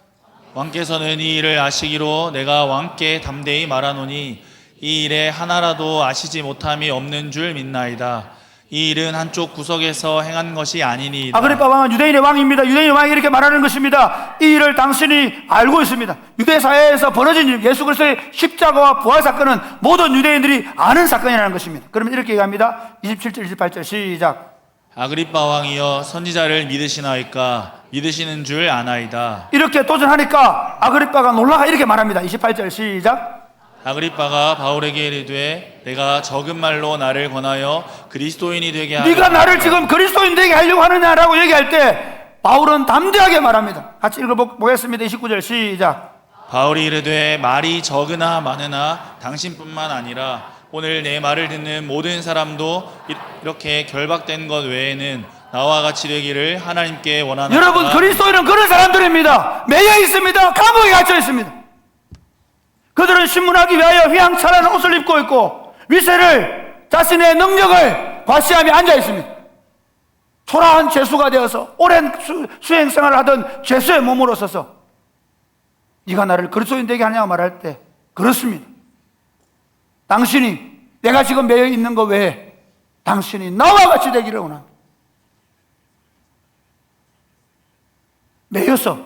왕께서는 이 일을 아시기로 내가 왕께 담대히 말하노니 이 일에 하나라도 아시지 못함이 없는 줄 믿나이다. 이 일은 한쪽 구석에서 행한 것이 아니니이다. 아그리빠 왕은 유대인의 왕입니다. 유대인의 왕이 이렇게 말하는 것입니다. 이 일을 당신이 알고 있습니다. 유대 사회에서 벌어진 일, 예수 그리스도의 십자가와 부활 사건은 모든 유대인들이 아는 사건이라는 것입니다. 그러면 이렇게 얘기합니다. 27절 28절 시작. 아그리빠 왕이여 선지자를 믿으시나이까? 믿으시는 줄 아나이다. 이렇게 도전하니까 아그리빠가 놀라가 이렇게 말합니다. 28절 시작. 아그리빠가 바울에게 이르되 내가 적은 말로 나를 권하여 그리스도인이 되게 하라. 네가 나를 지금 그리스도인 되게 하려고 하느냐라고 얘기할 때 바울은 담대하게 말합니다. 같이 읽어보겠습니다. 29절 시작. 바울이 이르되 말이 적으나 많으나 당신뿐만 아니라 오늘 내 말을 듣는 모든 사람도 이렇게 결박된 것 외에는 나와 같이 되기를 하나님께 원하노라. 여러분, 그리스도인은 그런 사람들입니다. 매여 있습니다. 감옥에 갇혀 있습니다. 그들은 신문하기 위하여 휘황찬란한 옷을 입고 있고 위세를, 자신의 능력을 과시하며 앉아 있습니다. 초라한 죄수가 되어서 오랜 수행생활을 하던 죄수의 몸으로 서서 네가 나를 그리스도인 되게 하냐고 말할 때 그렇습니다. 당신이 내가 지금 매여 있는 것 외에 당신이 나와 같이 되기를 원합니다. 매여서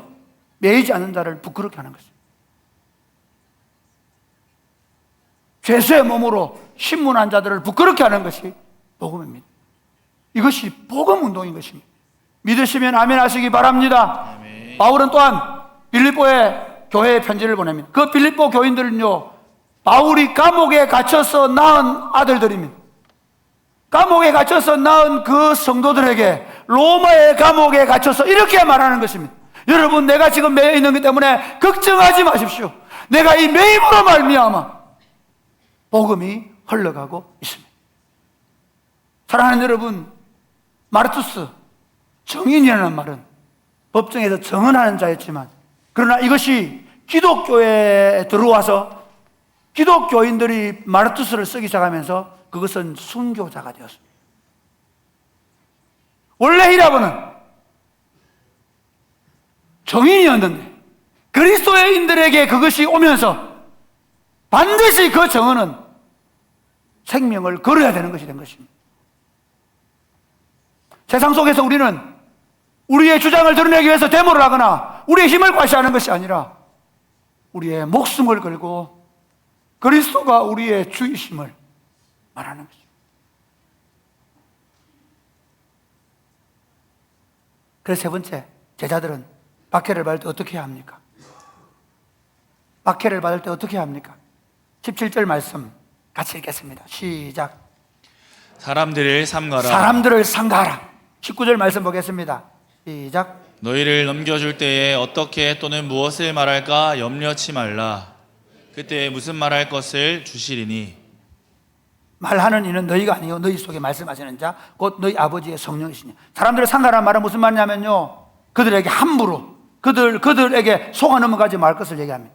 매이지 않는 자를 부끄럽게 하는 것입니다. 죄수의 몸으로 신문한 자들을 부끄럽게 하는 것이 복음입니다. 이것이 복음 운동인 것입니다. 믿으시면 아멘 하시기 바랍니다. 아멘. 바울은 또한 빌립보에 교회에 편지를 보냅니다. 그 빌립보 교인들은요, 바울이 감옥에 갇혀서 낳은 아들들입니다. 감옥에 갇혀서 낳은 그 성도들에게 로마의 감옥에 갇혀서 이렇게 말하는 것입니다. 여러분, 내가 지금 매여 있는 것 때문에 걱정하지 마십시오. 내가 이 매임으로 말미암아 복음이 흘러가고 있습니다. 사랑하는 여러분, 마르투스, 정인이라는 말은 법정에서 정언하는 자였지만, 그러나 이것이 기독교에 들어와서 기독교인들이 마르투스를 쓰기 시작하면서 그것은 순교자가 되었습니다. 원래 히라보는 정인이었는데 그리스도인들에게 그것이 오면서 반드시 그 정언은 생명을 걸어야 되는 것이 된 것입니다. 세상 속에서 우리는 우리의 주장을 드러내기 위해서 데모를 하거나 우리의 힘을 과시하는 것이 아니라 우리의 목숨을 걸고 그리스도가 우리의 주이심을 말하는 것입니다. 그래서 세 번째, 제자들은 박해를 받을 때 어떻게 해야 합니까? 박해를 받을 때 어떻게 해야 합니까? 17절 말씀 같이 읽겠습니다. 시작. 사람들을 삼가라. 사람들을 상가하라. 19절 말씀 보겠습니다. 시작. 너희를 넘겨줄 때에 어떻게 또는 무엇을 말할까 염려치 말라. 그때 무슨 말할 것을 주시리니. 말하는 이는 너희가 아니요 너희 속에 말씀하시는 자 곧 너희 아버지의 성령이시니. 사람들을 상가라는 말은 무슨 말이냐면요, 그들에게 함부로 그들에게 속아 넘어가지 말 것을 얘기합니다.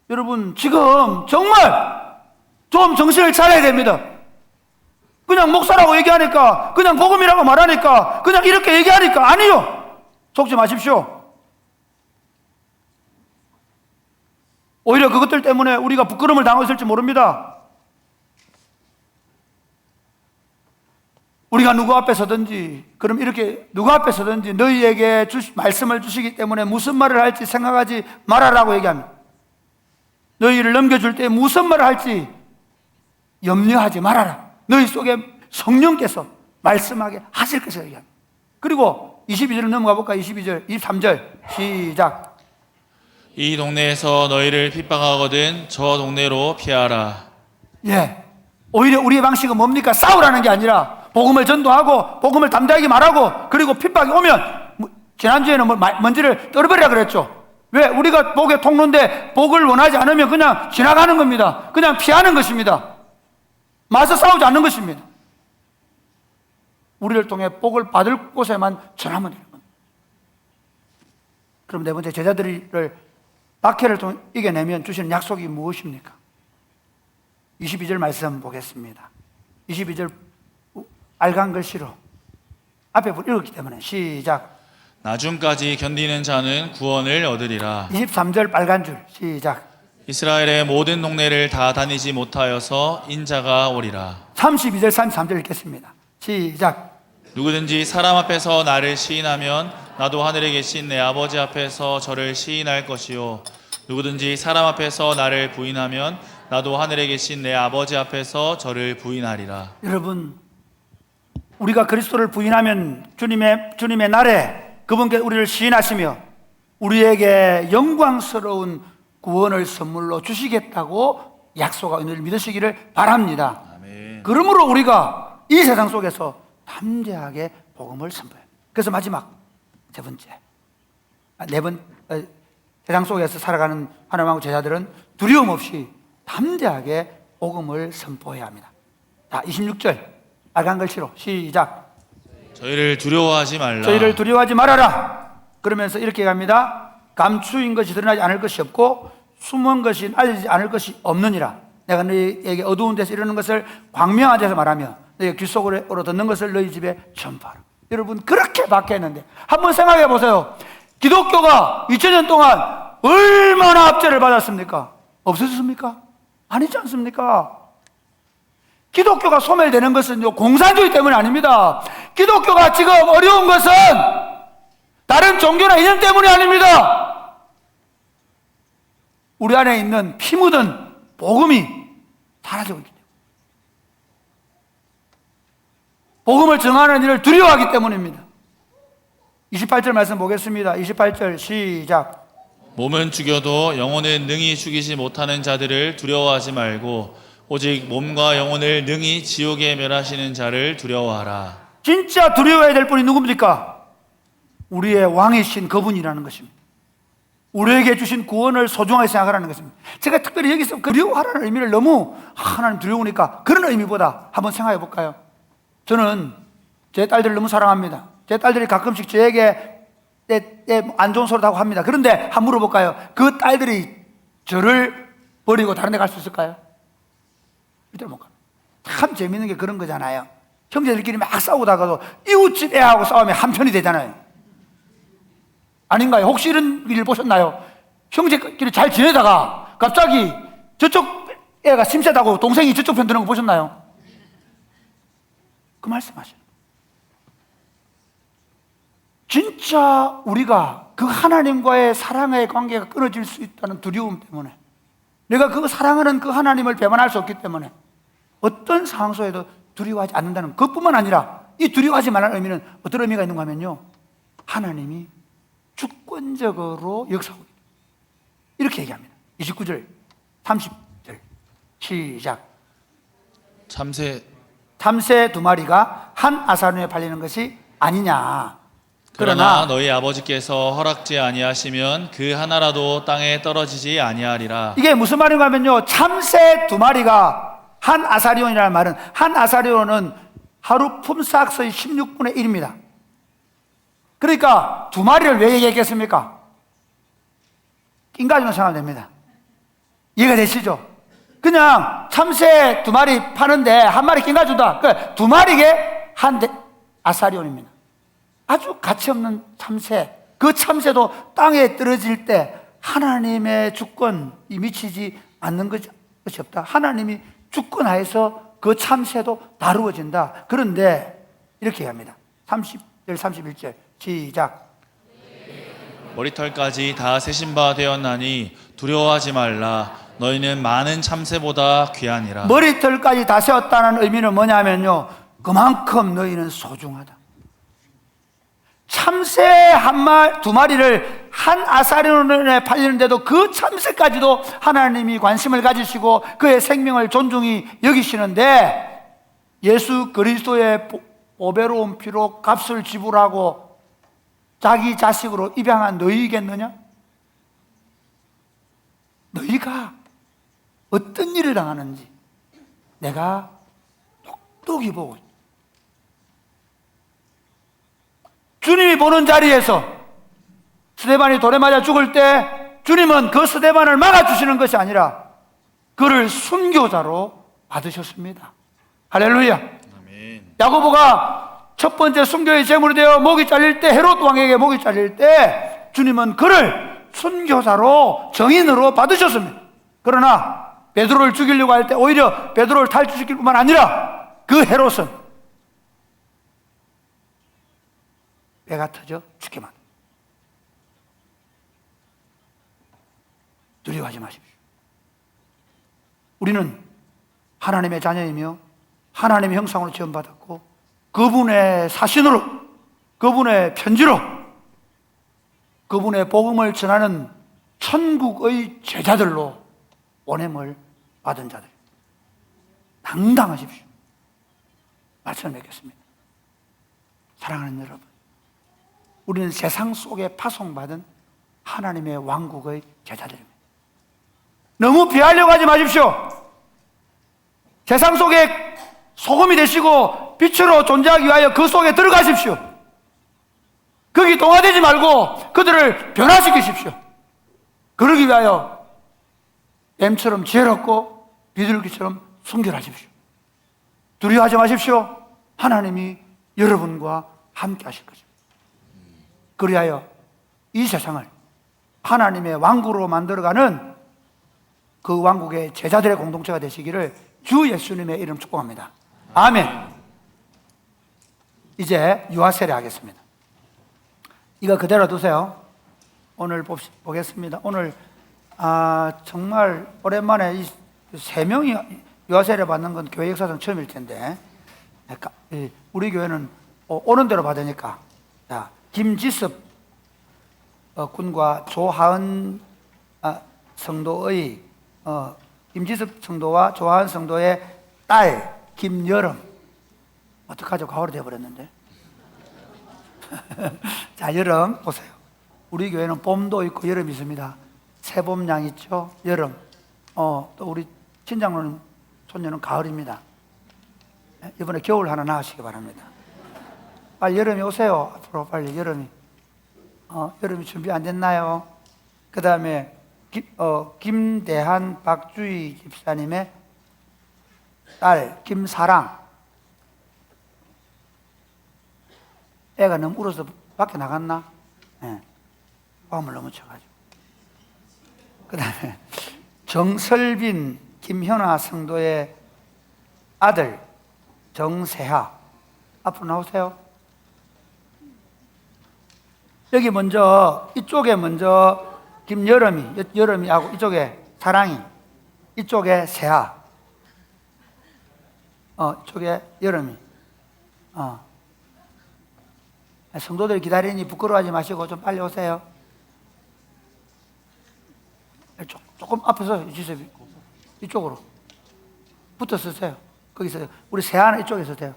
여러분, 지금 정말 좀 정신을 차려야 됩니다. 그냥 목사라고 얘기하니까, 그냥 복음이라고 말하니까, 그냥 이렇게 얘기하니까 아니요, 속지 마십시오. 오히려 그것들 때문에 우리가 부끄러움을 당하고 있을지 모릅니다. 우리가 누구 앞에 서든지, 그럼 이렇게 누구 앞에 서든지 너희에게 말씀을 주시기 때문에 무슨 말을 할지 생각하지 말아라고 얘기합니다. 너희를 넘겨줄 때 무슨 말을 할지 염려하지 말아라. 너희 속에 성령께서 말씀하게 하실 것을 얘기합니다. 그리고 22절 넘어가 볼까? 22절, 23절 시작. 이 동네에서 너희를 핍박하거든 저 동네로 피하라. 예, 오히려 우리의 방식은 뭡니까? 싸우라는 게 아니라 복음을 전도하고 복음을 담대하게 말하고, 그리고 핍박이 오면 지난주에는 먼지를 떨어버리라 그랬죠. 왜? 우리가 복의 통로인데 복을 원하지 않으면 그냥 지나가는 겁니다. 그냥 피하는 것입니다. 맞서 싸우지 않는 것입니다. 우리를 통해 복을 받을 곳에만 전하면 되는 겁니다. 그럼 네 번째, 제자들을 박해를 통해 이겨내면 주시는 약속이 무엇입니까? 22절 말씀 보겠습니다. 22절 빨간 글씨로 앞에 읽었기 때문에 시작. 나중까지 견디는 자는 구원을 얻으리라. 23절 빨간 줄 시작. 이스라엘의 모든 동네를 다 다니지 못하여서 인자가 오리라. 32절 33절 읽겠습니다. 시작. 누구든지 사람 앞에서 나를 시인하면 나도 하늘에 계신 내 아버지 앞에서 저를 시인할 것이요, 누구든지 사람 앞에서 나를 부인하면 나도 하늘에 계신 내 아버지 앞에서 저를 부인하리라. 여러분, 우리가 그리스도를 부인하면 주님의 날에 그분께 우리를 시인하시며 우리에게 영광스러운 구원을 선물로 주시겠다고 약속하고 있는 줄 믿으시기를 바랍니다. 아멘. 그러므로 우리가 이 세상 속에서 담대하게 복음을 선포해요. 그래서 마지막 세 번째, 세상 속에서 살아가는 하나님의 제자들은 두려움 없이 담대하게 복음을 선포해야 합니다. 자, 26절 빨간 글씨로 시작. 저희를 두려워하지 말라. 저희를 두려워하지 말아라. 그러면서 이렇게 갑니다. 감추인 것이 드러나지 않을 것이 없고 숨은 것이 알려지지 않을 것이 없느니라. 내가 너희에게 어두운 데서 이르는 것을 광명한 데서 말하며 너희가 귀 속으로 듣는 것을 너희 집에 전파하라. 여러분, 그렇게 박해했는데 한번 생각해 보세요. 기독교가 2000년 동안 얼마나 압제를 받았습니까? 없어졌습니까? 아니지 않습니까? 기독교가 소멸되는 것은요, 공산주의 때문이 아닙니다. 기독교가 지금 어려운 것은 다른 종교나 이념 때문이 아닙니다. 우리 안에 있는 피 묻은 복음이 사라지고 있기 때문에, 복음을 정하는 일을 두려워하기 때문입니다. 28절 말씀 보겠습니다. 28절 시작. 몸은 죽여도 영혼은 능히 죽이지 못하는 자들을 두려워하지 말고 오직 몸과 영혼을 능히 지옥에 멸하시는 자를 두려워하라. 진짜 두려워해야 될 분이 누굽니까? 우리의 왕이신 그분이라는 것입니다. 우리에게 주신 구원을 소중하게 생각하라는 것입니다. 제가 특별히 여기서 두려워하라는 의미를 너무 하나님 두려우니까 그런 의미보다 한번 생각해 볼까요? 저는 제 딸들을 너무 사랑합니다. 제 딸들이 가끔씩 저에게 안 좋은 소리도 하고 합니다. 그런데 한번 물어볼까요? 그 딸들이 저를 버리고 다른 데 갈 수 있을까요? 절대로 못 갑니다. 참 재밌는 게 그런 거잖아요. 형제들끼리 막 싸우다가도 이웃집 애하고 싸우면 한편이 되잖아요. 아닌가요? 혹시 이런 일을 보셨나요? 형제끼리 잘 지내다가 갑자기 저쪽 애가 심세다고 동생이 저쪽 편 드는 거 보셨나요? 그 말씀하시는 거예요. 진짜 우리가 그 하나님과의 사랑의 관계가 끊어질 수 있다는 두려움 때문에, 내가 그 사랑하는 그 하나님을 배반할 수 없기 때문에 어떤 상황 속에도 두려워하지 않는다는 그것뿐만 아니라, 이 두려워하지 말라는 의미는 어떤 의미가 있는가 하면요, 하나님이 주권적으로 역사하고 있다, 이렇게 얘기합니다. 29절 30절 시작. 참새 두 마리가 한 아사루에 팔리는 것이 아니냐. 그러나 너희 아버지께서 허락지 아니하시면 그 하나라도 땅에 떨어지지 아니하리라. 이게 무슨 말인가 하면요, 참새 두 마리가 한 아사리온이라는 말은, 한 아사리온은 하루 품삯의 16분의 1입니다. 그러니까 두 마리를 왜 얘기했겠습니까? 낀 가지만 생각하면 됩니다. 이해가 되시죠? 그냥 참새 두 마리 파는데 한 마리 낀 가지다. 그러니까 두 마리에 한 아사리온입니다. 아주 가치없는 참새, 그 참새도 땅에 떨어질 때 하나님의 주권이 미치지 않는 것이 없다. 하나님이 주권하에서 그 참새도 다루어진다. 그런데 이렇게 합니다. 30절 31절 시작. 머리털까지 다 세신 바 되었나니 두려워하지 말라. 너희는 많은 참새보다 귀하니라. 머리털까지 다 세웠다는 의미는 뭐냐면요, 그만큼 너희는 소중하다. 참새 두 마리를 한 아사리온에 팔리는데도 그 참새까지도 하나님이 관심을 가지시고 그의 생명을 존중히 여기시는데, 예수 그리스도의 보배로운 피로 값을 지불하고 자기 자식으로 입양한 너희겠느냐? 너희가 어떤 일을 당하는지 내가 똑똑히 보고 있다. 주님이 보는 자리에서 스데반이 돌에 맞아 죽을 때 주님은 그 스데반을 막아주시는 것이 아니라 그를 순교자로 받으셨습니다. 할렐루야. 아멘. 야고보가 첫 번째 순교의 제물이 되어 목이 잘릴 때, 헤롯 왕에게 목이 잘릴 때 주님은 그를 순교자로, 정인으로 받으셨습니다. 그러나 베드로를 죽이려고 할 때 오히려 베드로를 탈주시킬 뿐만 아니라 그 헤롯은 배가 터져 죽게 만듭니다. 두려워하지 마십시오. 우리는 하나님의 자녀이며 하나님의 형상으로 지음받았고 그분의 사신으로, 그분의 편지로, 그분의 복음을 전하는 천국의 제자들로 보냄을 받은 자들, 당당하십시오. 말씀을 맺겠습니다. 사랑하는 여러분, 우리는 세상 속에 파송받은 하나님의 왕국의 제자들입니다. 너무 비하려고 하지 마십시오. 세상 속에 소금이 되시고 빛으로 존재하기 위하여 그 속에 들어가십시오. 거기 동화되지 말고 그들을 변화시키십시오. 그러기 위하여 뱀처럼 지혜롭고 비둘기처럼 순결하십시오. 두려워하지 마십시오. 하나님이 여러분과 함께 하실 것입니다. 그리하여 이 세상을 하나님의 왕국으로 만들어가는 그 왕국의 제자들의 공동체가 되시기를 주 예수님의 이름 축복합니다. 아멘. 이제 유아 세례 하겠습니다. 이거 그대로 두세요. 오늘 보겠습니다. 오늘 정말 오랜만에 이 세 명이 유아 세례 받는 건 교회 역사상 처음일 텐데, 우리 교회는 오는 대로 받으니까, 김지섭 군과 조하은 성도의 김지섭 성도와 조하은 성도의 딸 김여름, 어떡하죠? 가을이 되어버렸는데. 자, 여름 보세요. 우리 교회는 봄도 있고 여름이 있습니다. 새봄양 있죠? 여름. 또 우리 친장로는 손녀는 가을입니다. 이번에 겨울 하나 낳으시기 바랍니다. 빨리 여름이 오세요. 앞으로 빨리 여름이. 여름이 준비 안 됐나요? 그 다음에 김대한 박주희 집사님의 딸 김사랑, 애가 너무 울어서 밖에 나갔나? 화음을 너무 쳐가지고. 그 다음에 정설빈 김현아 성도의 아들 정세하, 앞으로 나오세요. 여기 먼저, 이쪽에 먼저 김여름이, 여름이하고 이쪽에 사랑이, 이쪽에 세하, 이쪽에 여름이. 성도들 기다리니 부끄러워하지 마시고 좀 빨리 오세요. 조금 앞에서 지섭이 이쪽으로 붙어 서세요. 거기서 우리 세하는 이쪽에 서세요.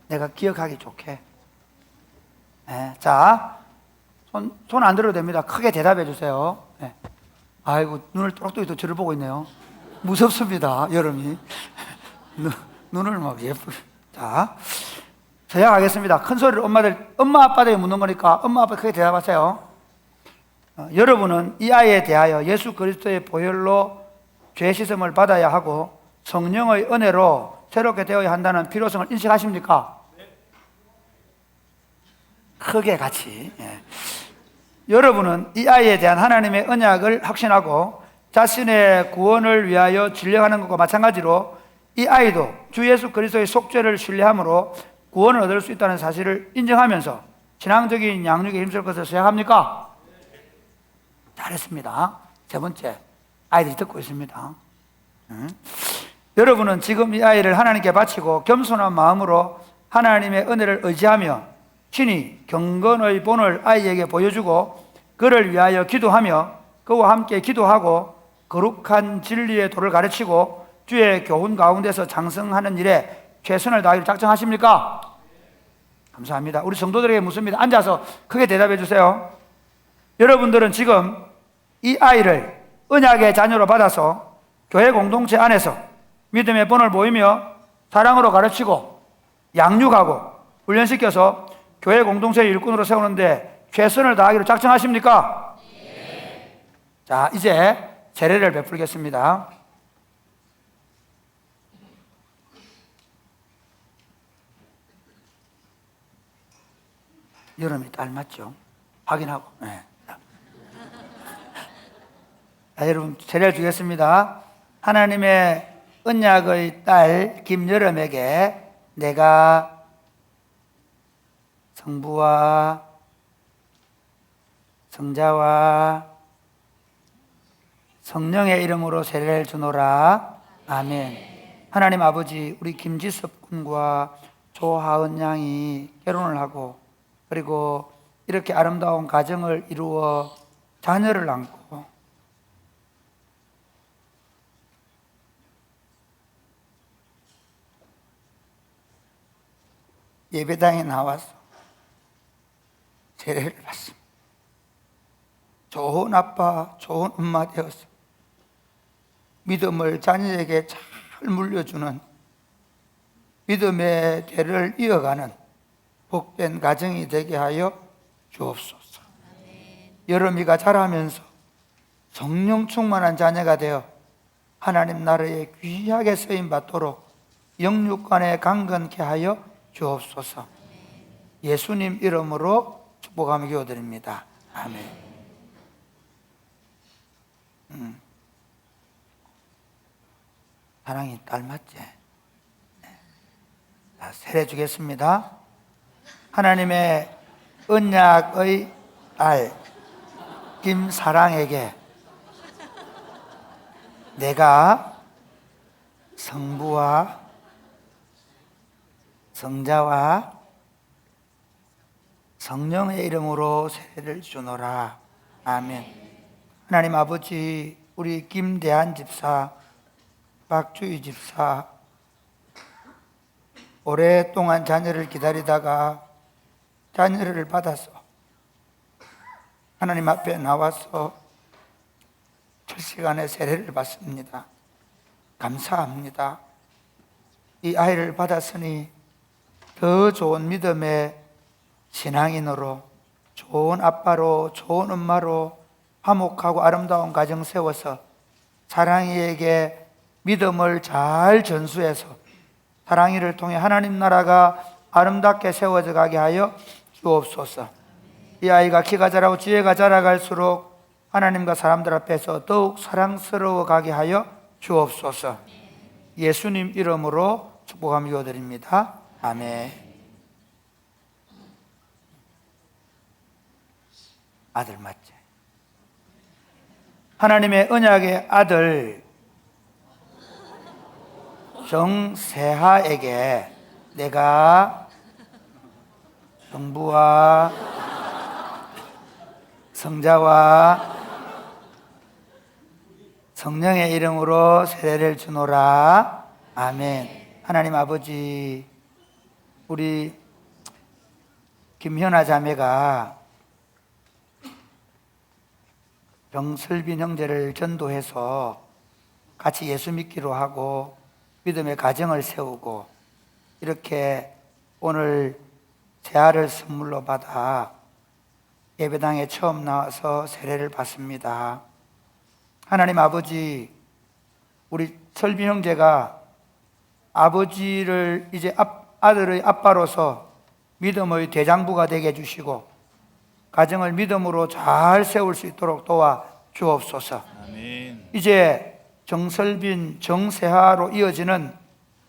내가 기억하기 좋게. 자, 손 안 들어도 됩니다. 크게 대답해 주세요. 아이고, 눈을 똑똑히 또 저를 보고 있네요. 무섭습니다, 여름이. 눈을 막 예쁘게. 자, 서양하겠습니다. 큰 소리로 엄마 아빠들이 묻는 거니까 엄마 아빠 크게 대답하세요. 여러분은 이 아이에 대하여 예수 그리스도의 보혈로 죄 씻음을 받아야 하고 성령의 은혜로 새롭게 되어야 한다는 필요성을 인식하십니까? 크게 같이. 여러분은 이 아이에 대한 하나님의 언약을 확신하고 자신의 구원을 위하여 진력하는 것과 마찬가지로 이 아이도 주 예수 그리스도의 속죄를 신뢰함으로 구원을 얻을 수 있다는 사실을 인정하면서 신앙적인 양육에 힘쓸 것을 생각합니까? 잘했습니다. 세 번째, 아이들이 듣고 있습니다. 여러분은 지금 이 아이를 하나님께 바치고 겸손한 마음으로 하나님의 은혜를 의지하며 친히 경건의 본을 아이에게 보여주고 그를 위하여 기도하며 그와 함께 기도하고 거룩한 진리의 도를 가르치고 주의 교훈 가운데서 장성하는 일에 최선을 다하기로 작정하십니까? 감사합니다. 우리 성도들에게 묻습니다. 앉아서 크게 대답해 주세요. 여러분들은 지금 이 아이를 언약의 자녀로 받아서 교회 공동체 안에서 믿음의 본을 보이며 사랑으로 가르치고 양육하고 훈련시켜서 교회 공동체의 일꾼으로 세우는데 최선을 다하기로 작정하십니까? 네. 자, 이제 세례를 베풀겠습니다. 여름이 딸 맞죠? 확인하고. 네. 자, 여러분 세례를 주겠습니다. 하나님의 언약의 딸 김여름에게 내가 성부와 성자와 성령의 이름으로 세례를 주노라. 아멘. 하나님 아버지, 우리 김지섭 군과 조하은 양이 결혼을 하고 그리고 이렇게 아름다운 가정을 이루어 자녀를 낳고 예배당에 나와서 세례를 받습니다. 좋은 아빠, 좋은 엄마 되어서 믿음을 자녀에게 잘 물려주는 믿음의 대를 이어가는 복된 가정이 되게 하여 주옵소서. 여름이가 자라면서 성령 충만한 자녀가 되어 하나님 나라에 귀하게 쓰임 받도록 영육간에 강건케 하여 주옵소서. 예수님 이름으로 축복하며 기도드립니다. 아멘. 사랑이 딸 맞지? 자, 세례 주겠습니다. 하나님의 언약의 딸 김사랑에게 내가 성부와 성자와 성령의 이름으로 세례를 주노라. 아멘. 하나님 아버지, 우리 김대한 집사, 박주희 집사 오랫동안 자녀를 기다리다가 자녀를 받아서 하나님 앞에 나와서 철시간에 세례를 받습니다. 감사합니다. 이 아이를 받았으니 더 좋은 믿음의 신앙인으로, 좋은 아빠로, 좋은 엄마로 화목하고 아름다운 가정 세워서 사랑이에게 믿음을 잘 전수해서 사랑이를 통해 하나님 나라가 아름답게 세워져 가게 하여 주옵소서. 이 아이가 키가 자라고 지혜가 자라갈수록 하나님과 사람들 앞에서 더욱 사랑스러워 가게 하여 주옵소서. 예수님 이름으로 축복하며 기도드립니다. 아멘. 아들 맞지? 하나님의 언약의 아들 정세하에게 내가 성부와 성자와 성령의 이름으로 세례를 주노라. 아멘. 하나님 아버지, 우리 김현아 자매가 정설빈 형제를 전도해서 같이 예수 믿기로 하고 믿음의 가정을 세우고 이렇게 오늘 재화를 선물로 받아 예배당에 처음 나와서 세례를 받습니다. 하나님 아버지, 우리 설빈 형제가 아버지를 이제 아들의 아빠로서 믿음의 대장부가 되게 해주시고 가정을 믿음으로 잘 세울 수 있도록 도와 주옵소서. 아멘. 이제 정설빈, 정세하로 이어지는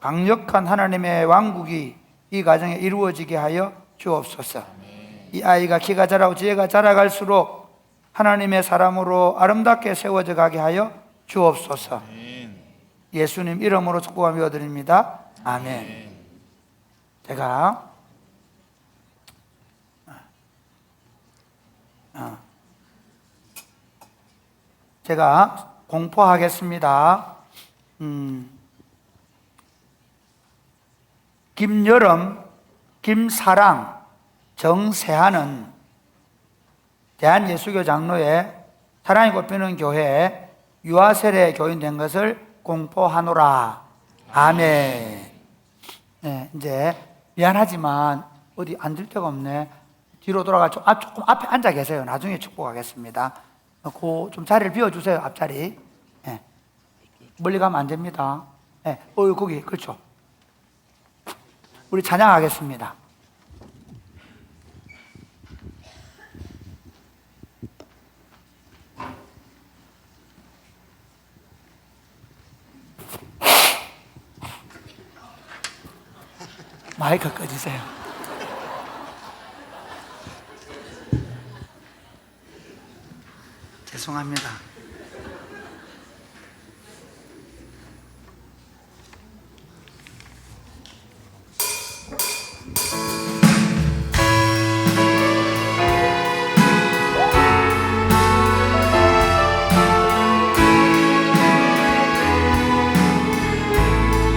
강력한 하나님의 왕국이 이 가정에 이루어지게 하여 주옵소서. 아멘. 이 아이가 키가 자라고 지혜가 자라갈수록 하나님의 사람으로 아름답게 세워져 가게 하여 주옵소서. 아멘. 예수님 이름으로 축복하며 드립니다. 아멘. 제가 제가 공포하겠습니다. 김여름, 김사랑, 정세하는 대한예수교 장로의 사랑이 꼽히는 교회에 유아세례 교인 된 것을 공포하노라. 아멘. 네, 이제 미안하지만 어디 앉을 데가 없네. 뒤로 돌아가 조금 앞에 앉아 계세요. 나중에 축복하겠습니다. 좀 자리를 비워주세요. 앞자리. 네. 멀리 가면 안 됩니다. 네. 거기 그렇죠. 우리 찬양하겠습니다. 마이크 꺼주세요. 죄송합니다.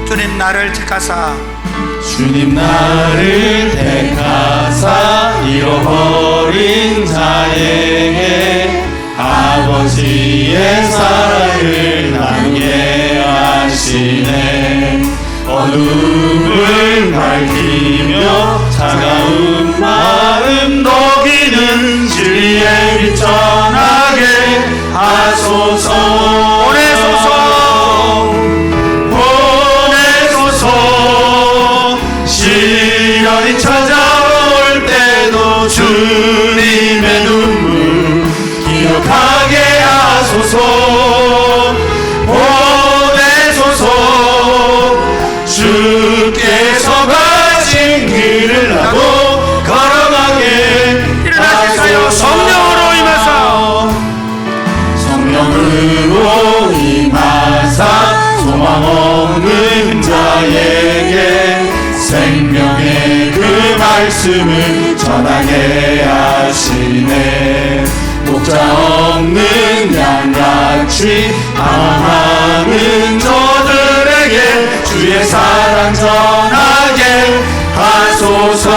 주님 나를 택하사 주님 나를 택하사 잃어버린 자에게 아버지의 사랑을 나누게 하시네. 어둠을 밝히며 차가운 마음 녹이는 진리의 빛 전하게 하소서. 시련이 찾아올 때도 주님의 눈물 기억하게 하소서. 보내소서. 주께서 가신 길을 나도 걸어가게 일어나실까요? 성령으로 임하사 성령으로 임하사 소망 없는 자에게 생명의 그 말씀을 전하게 하시네. 목자 없는 양같이 방황하는 저들에게 주의 사랑 전하게 하소서.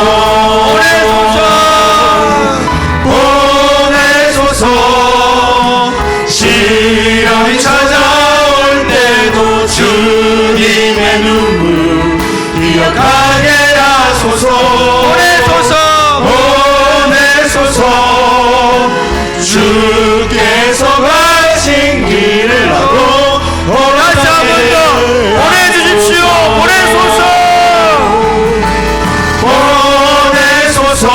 보내소서. 시련이 찾아올 때도 주님의 눈물 기억하게 하소서. 보내소서. 주께서 가신 길을 나도 다시 한 번 더 보내주십시오. 보내소서.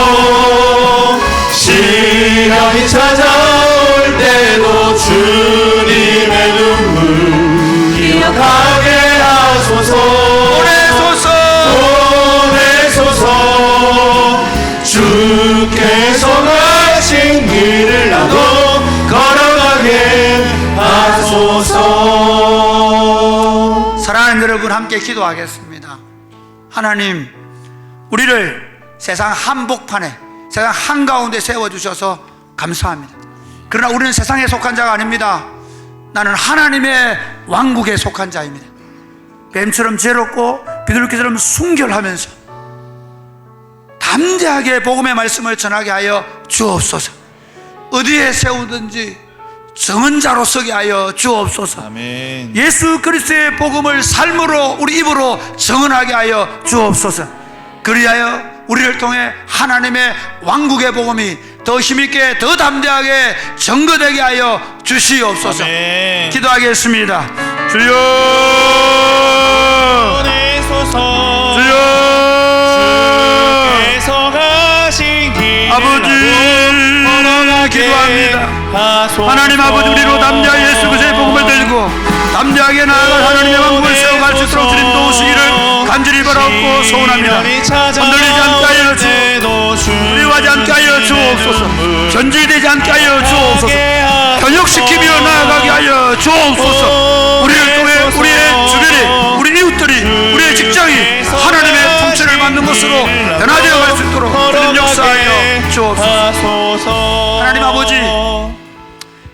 시련이 찾아올 때도 주님의 눈물 기억하게 하소서. 주께서 가신 길을 나도 걸어가게 하소서. 사랑하는 여러분, 함께 기도하겠습니다. 하나님, 우리를 세상 한복판에, 세상 한가운데 세워주셔서 감사합니다. 그러나 우리는 세상에 속한 자가 아닙니다. 나는 하나님의 왕국에 속한 자입니다. 뱀처럼 죄롭고 비둘기처럼 순결하면서 담대하게 복음의 말씀을 전하게 하여 주옵소서. 어디에 세우든지 정은 자로 서게 하여 주옵소서. 아멘. 예수 그리스도의 복음을 삶으로 우리 입으로 정언하게 하여 주옵소서. 그리하여 우리를 통해 하나님의 왕국의 복음이 더 힘있게 더 담대하게 증거되게 하여 주시옵소서. 아멘. 기도하겠습니다. 주여 보내소서. 주여 아버지 기도합니다. 하나님 아버지, 우리로 담대하게 예수 그리스도의 복음을 들고 담대하게 나아갈 하나님의 왕국을 세워갈 수 있도록 주님 도우시기를 간절히 바라옵고 소원합니다. 흔들리지 않게 하여 주옵소서. 두려워하지 않게 하여 주옵소서. 견질되지 않게 하여 주옵소서. 현역시키며 나아가게 하여 주옵소서. 우리를 통해 우리의 주변이, 우리 이웃들이, 우리의 직장이 하나님의 통치를 받는 것으로 변화되어 갈 수 있도록 주님 역사하여 주옵소서. 하나님 아버지,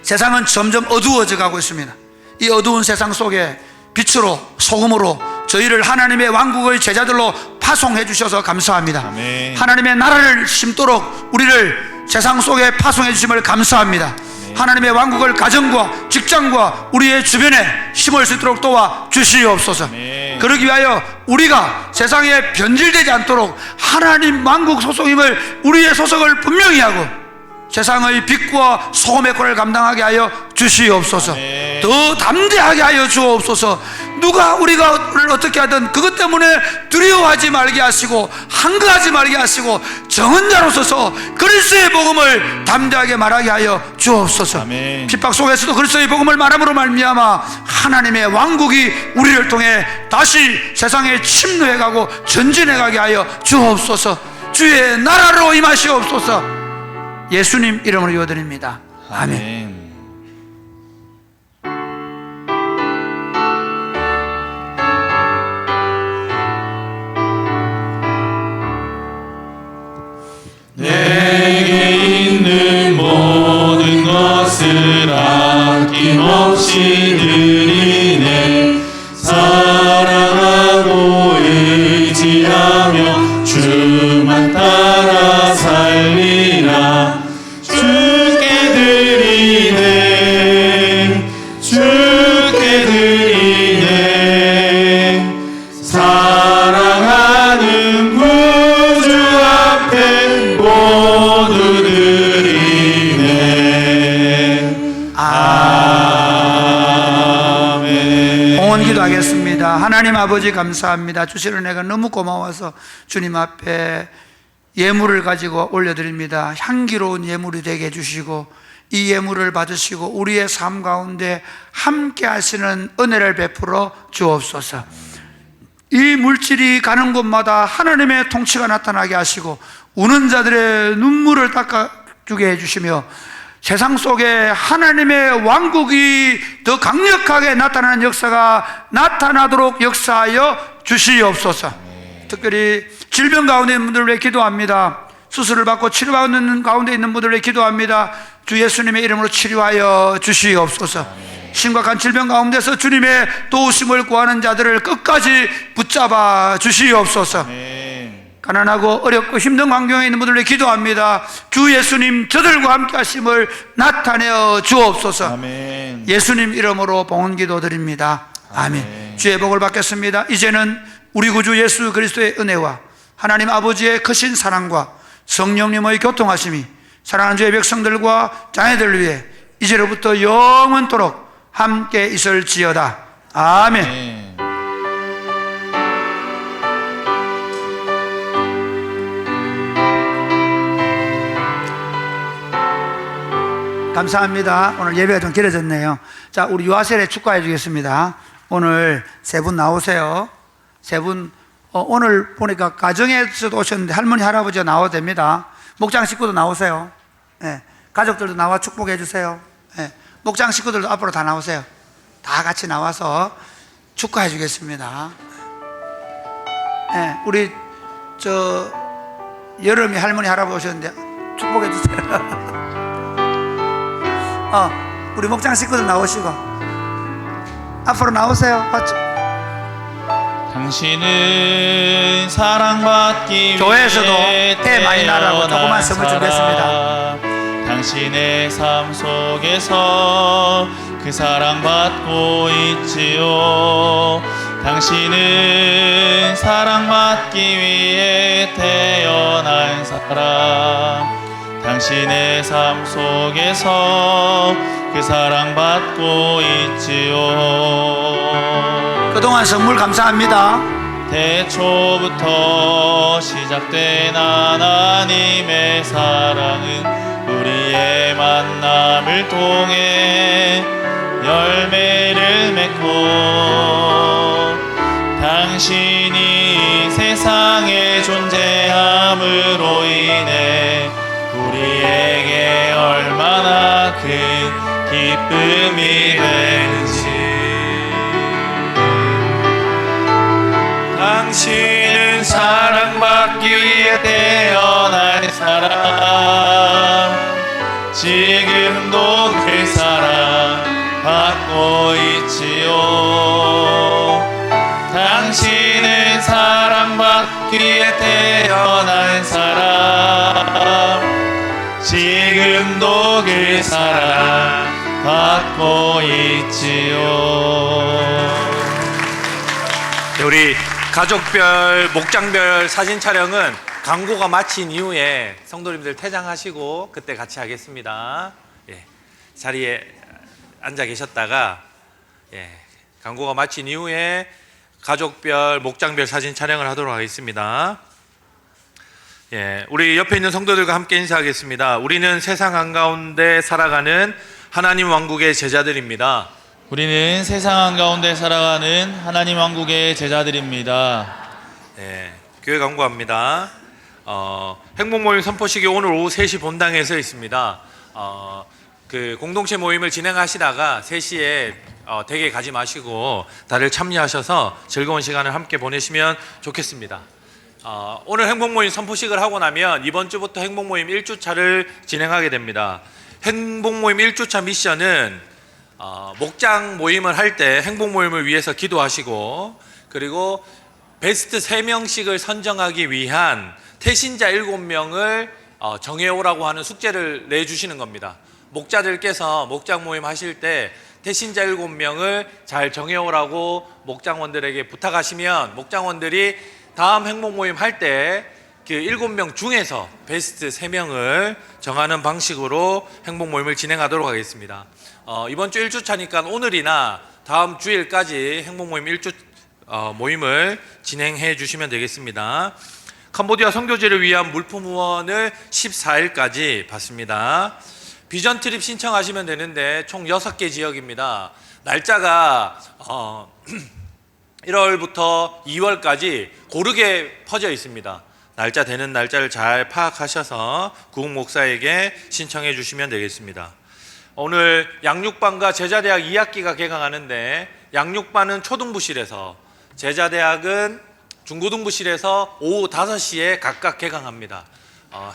세상은 점점 어두워져 가고 있습니다. 이 어두운 세상 속에 빛으로 소금으로 저희를 하나님의 왕국의 제자들로 파송해 주셔서 감사합니다. 아멘. 하나님의 나라를 심도록 우리를 세상 속에 파송해 주심을 감사합니다. 하나님의 왕국을 가정과 직장과 우리의 주변에 심을 수 있도록 도와 주시옵소서. 아멘. 그러기 위하여 우리가 세상에 변질되지 않도록 하나님 왕국 소속임을 우리의 소속을 분명히 하고 세상의 빛과 소금의 꼴을 감당하게 하여 주시옵소서. 아멘. 더 담대하게 하여 주옵소서. 누가 우리가 어떻게 하든 그것 때문에 두려워하지 말게 하시고 한가하지 말게 하시고 정은 자로 서서 그리스도의 복음을 담대하게 말하게 하여 주옵소서. 아멘. 핍박 속에서도 그리스도의 복음을 말함으로 말미암아 하나님의 왕국이 우리를 통해 다시 세상에 침노해가고 전진해가게 하여 주옵소서. 주의 나라로 임하시옵소서. 예수님 이름으로 기도드립니다. 아멘. 내게 있는 모든 것을 아낌없이 드리네. 사랑하고 의지하며 주만 따라 살리라. 주께 드리네, 주께 드리네. 사랑하는 구주 앞에 모두 드리네. 아멘. 봉헌 기도하겠습니다. 하나님 아버지 감사합니다. 주시는 은혜가 너무 고마워서 주님 앞에 예물을 가지고 올려드립니다. 향기로운 예물이 되게 해주시고 이 예물을 받으시고 우리의 삶 가운데 함께 하시는 은혜를 베풀어 주옵소서. 이 물질이 가는 곳마다 하나님의 통치가 나타나게 하시고 우는 자들의 눈물을 닦아주게 해주시며 세상 속에 하나님의 왕국이 더 강력하게 나타나는 역사가 나타나도록 역사하여 주시옵소서. 특별히 질병 가운데 있는 분들을 위해 기도합니다. 수술을 받고 치료받는 가운데 있는 분들을 위해 기도합니다. 주 예수님의 이름으로 치료하여 주시옵소서. 심각한 질병 가운데서 주님의 도우심을 구하는 자들을 끝까지 붙잡아 주시옵소서. 가난하고 어렵고 힘든 환경에 있는 분들을 위해 기도합니다. 주 예수님 저들과 함께 하심을 나타내어 주옵소서. 아멘. 예수님 이름으로 봉헌 기도 드립니다. 아멘. 주의 복을 받겠습니다. 이제는 우리 구주 예수 그리스도의 은혜와 하나님 아버지의 크신 사랑과 성령님의 교통하심이 사랑하는 주의 백성들과 자녀들 위해 이제로부터 영원토록 함께 있을지어다. 아멘. 감사합니다. 오늘 예배가 좀 길어졌네요. 자, 우리 유아세례 축하해 주겠습니다. 오늘 세 분 나오세요. 세 분, 오늘 보니까 가정에서도 오셨는데 할머니, 할아버지가 나와도 됩니다. 목장 식구도 나오세요. 네. 가족들도 나와 축복해 주세요. 네. 목장 식구들도 앞으로 다 나오세요. 다 같이 나와서 축하해 주겠습니다. 네. 우리 여름이 할머니, 할아버지 오셨는데 축복해 주세요. 우리 목장 식구들 나오시고 앞으로 나오세요. 당신은 사랑받기 위해 교회에서도 해 많이 나라고 조그만 선물 준비했습니다. 당신의 삶 속에서 그 사랑받고 있지요. 당신은 사랑받기 위해 태어난 사람. 당신의 삶 속에서 그 사랑받고 있지요. 그동안 선물 감사합니다. 태초부터 시작된 하나님의 사랑은 우리의 만남을 통해 열매를 맺고 당신이 세상에 존재함으로 인해 우리에게 얼마나 큰 기쁨이 되는지. 당신은 사랑받기 위해 태어난 사람. 지금 지금도 그 사랑 받고 있지요. 당신은 사랑받기에 태어난 사람, 지금도 그 사랑 받고 있지요. 우리 가족별, 목장별 사진 촬영은 광고가 마친 이후에 성도님들 퇴장하시고 그때 같이 하겠습니다. 예, 자리에 앉아 계셨다가 광고가 마친 이후에 가족별, 목장별 사진 촬영을 하도록 하겠습니다. 우리 옆에 있는 성도들과 함께 인사하겠습니다. 우리는 세상 한가운데 살아가는 하나님 왕국의 제자들입니다. 우리는 세상 한가운데 살아가는 하나님 왕국의 제자들입니다. 교회 광고합니다. 행복 모임 선포식이 오늘 오후 3시 본당에서 있습니다. 그 공동체 모임을 진행하시다가 3시에 댁에 가지 마시고 다들 참여하셔서 즐거운 시간을 함께 보내시면 좋겠습니다. 오늘 행복 모임 선포식을 하고 나면 이번 주부터 행복 모임 1주차를 진행하게 됩니다. 행복 모임 1주차 미션은 목장 모임을 할 때 행복 모임을 위해서 기도하시고, 그리고 베스트 3명씩을 선정하기 위한 태신자 7명을 정해오라고 하는 숙제를 내주시는 겁니다. 목자들께서 목장 모임 하실 때 태신자 7명을 잘 정해오라고 목장원들에게 부탁하시면 목장원들이 다음 행복 모임 할 때 그 7명 중에서 베스트 3명을 정하는 방식으로 행복 모임을 진행하도록 하겠습니다. 이번 주 1주차니까 오늘이나 다음 주일까지 행복 모임 1주 모임을 진행해 주시면 되겠습니다. 캄보디아 선교지를 위한 물품 후원을 14일까지 받습니다. 비전 트립 신청하시면 되는데 총 6개 지역입니다. 날짜가 1월부터 2월까지 고르게 퍼져 있습니다. 날짜 되는 날짜를 잘 파악하셔서 구흥 목사에게 신청해 주시면 되겠습니다. 오늘 양육반과 제자대학 2학기가 개강하는데 양육반은 초등부실에서, 제자대학은 중고등부실에서 오후 5시에 각각 개강합니다.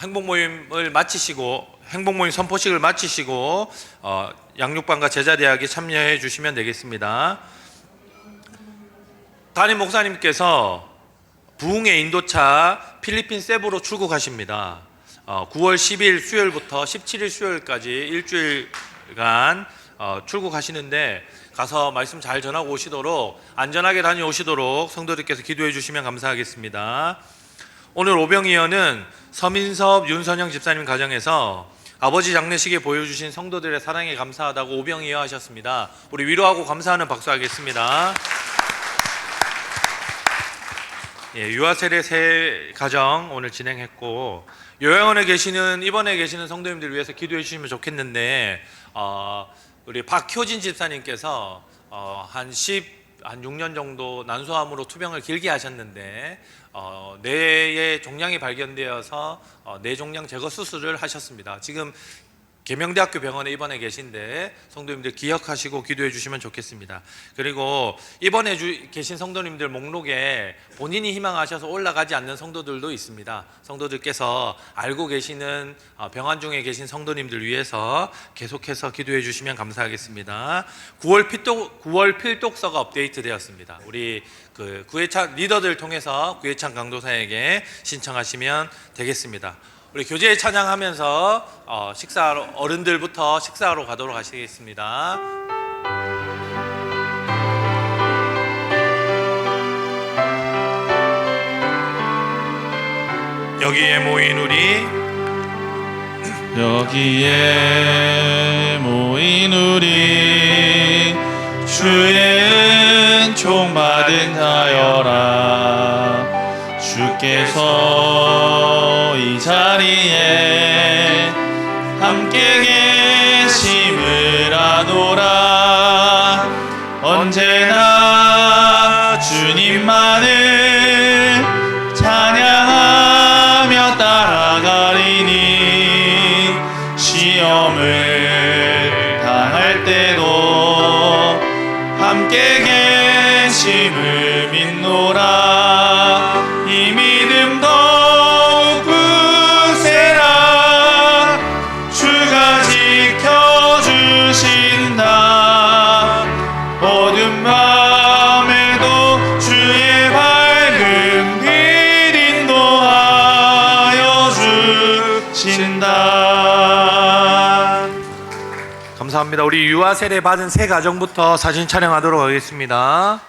행복 모임을 마치시고, 행복 모임 선포식을 마치시고 양육반과 제자대학에 참여해 주시면 되겠습니다. 담임 목사님께서 부흥의 인도차 필리핀 세부로 출국하십니다. 9월 10일 수요일부터 17일 수요일까지 일주일간 출국하시는데 가서 말씀 잘 전하고 오시도록, 안전하게 다녀오시도록 성도들께서 기도해 주시면 감사하겠습니다. 오늘 오병이어는 서민섭 윤선영 집사님 가정에서 아버지 장례식에 보여주신 성도들의 사랑에 감사하다고 오병이어 하셨습니다. 우리 위로하고 감사하는 박수 하겠습니다. 유아세례 새 가정 오늘 진행했고, 요양원에 계시는, 입원해 계시는 성도님들 위해서 기도해 주시면 좋겠는데, 우리 박효진 집사님께서 한 6년 정도 난소암으로 투병을 길게 하셨는데 뇌에 종양이 발견되어서 뇌 종양 제거 수술을 하셨습니다. 지금 계명대학교 병원에 입원해 계신데 성도님들 기억하시고 기도해 주시면 좋겠습니다. 그리고 입원해 계신 성도님들 목록에 본인이 희망하셔서 올라가지 않는 성도들도 있습니다. 성도들께서 알고 계시는 병환 중에 계신 성도님들 위해서 계속해서 기도해 주시면 감사하겠습니다. 9월 필독서가 업데이트 되었습니다. 우리 그 구회찬 리더들 통해서 구회찬 강도사에게 신청하시면 되겠습니다. 우리 교제 찬양하면서 식사하러, 어른들부터 식사하러 가도록 하시겠습니다. 여기에 모인 우리, 여기에 모인 우리, 주의 은총 받은 자여라. 주께서 이 자리에 함께 계심을 아노라. 언제나 주님만을 찬양하며 따라가리니 시험을 당할 때도 함께 계심을 믿노라. 이 믿음 더욱 굳세라. 주가 지켜 감사합니다. 우리 유아 세례 받은 세 가정부터 사진 촬영하도록 하겠습니다.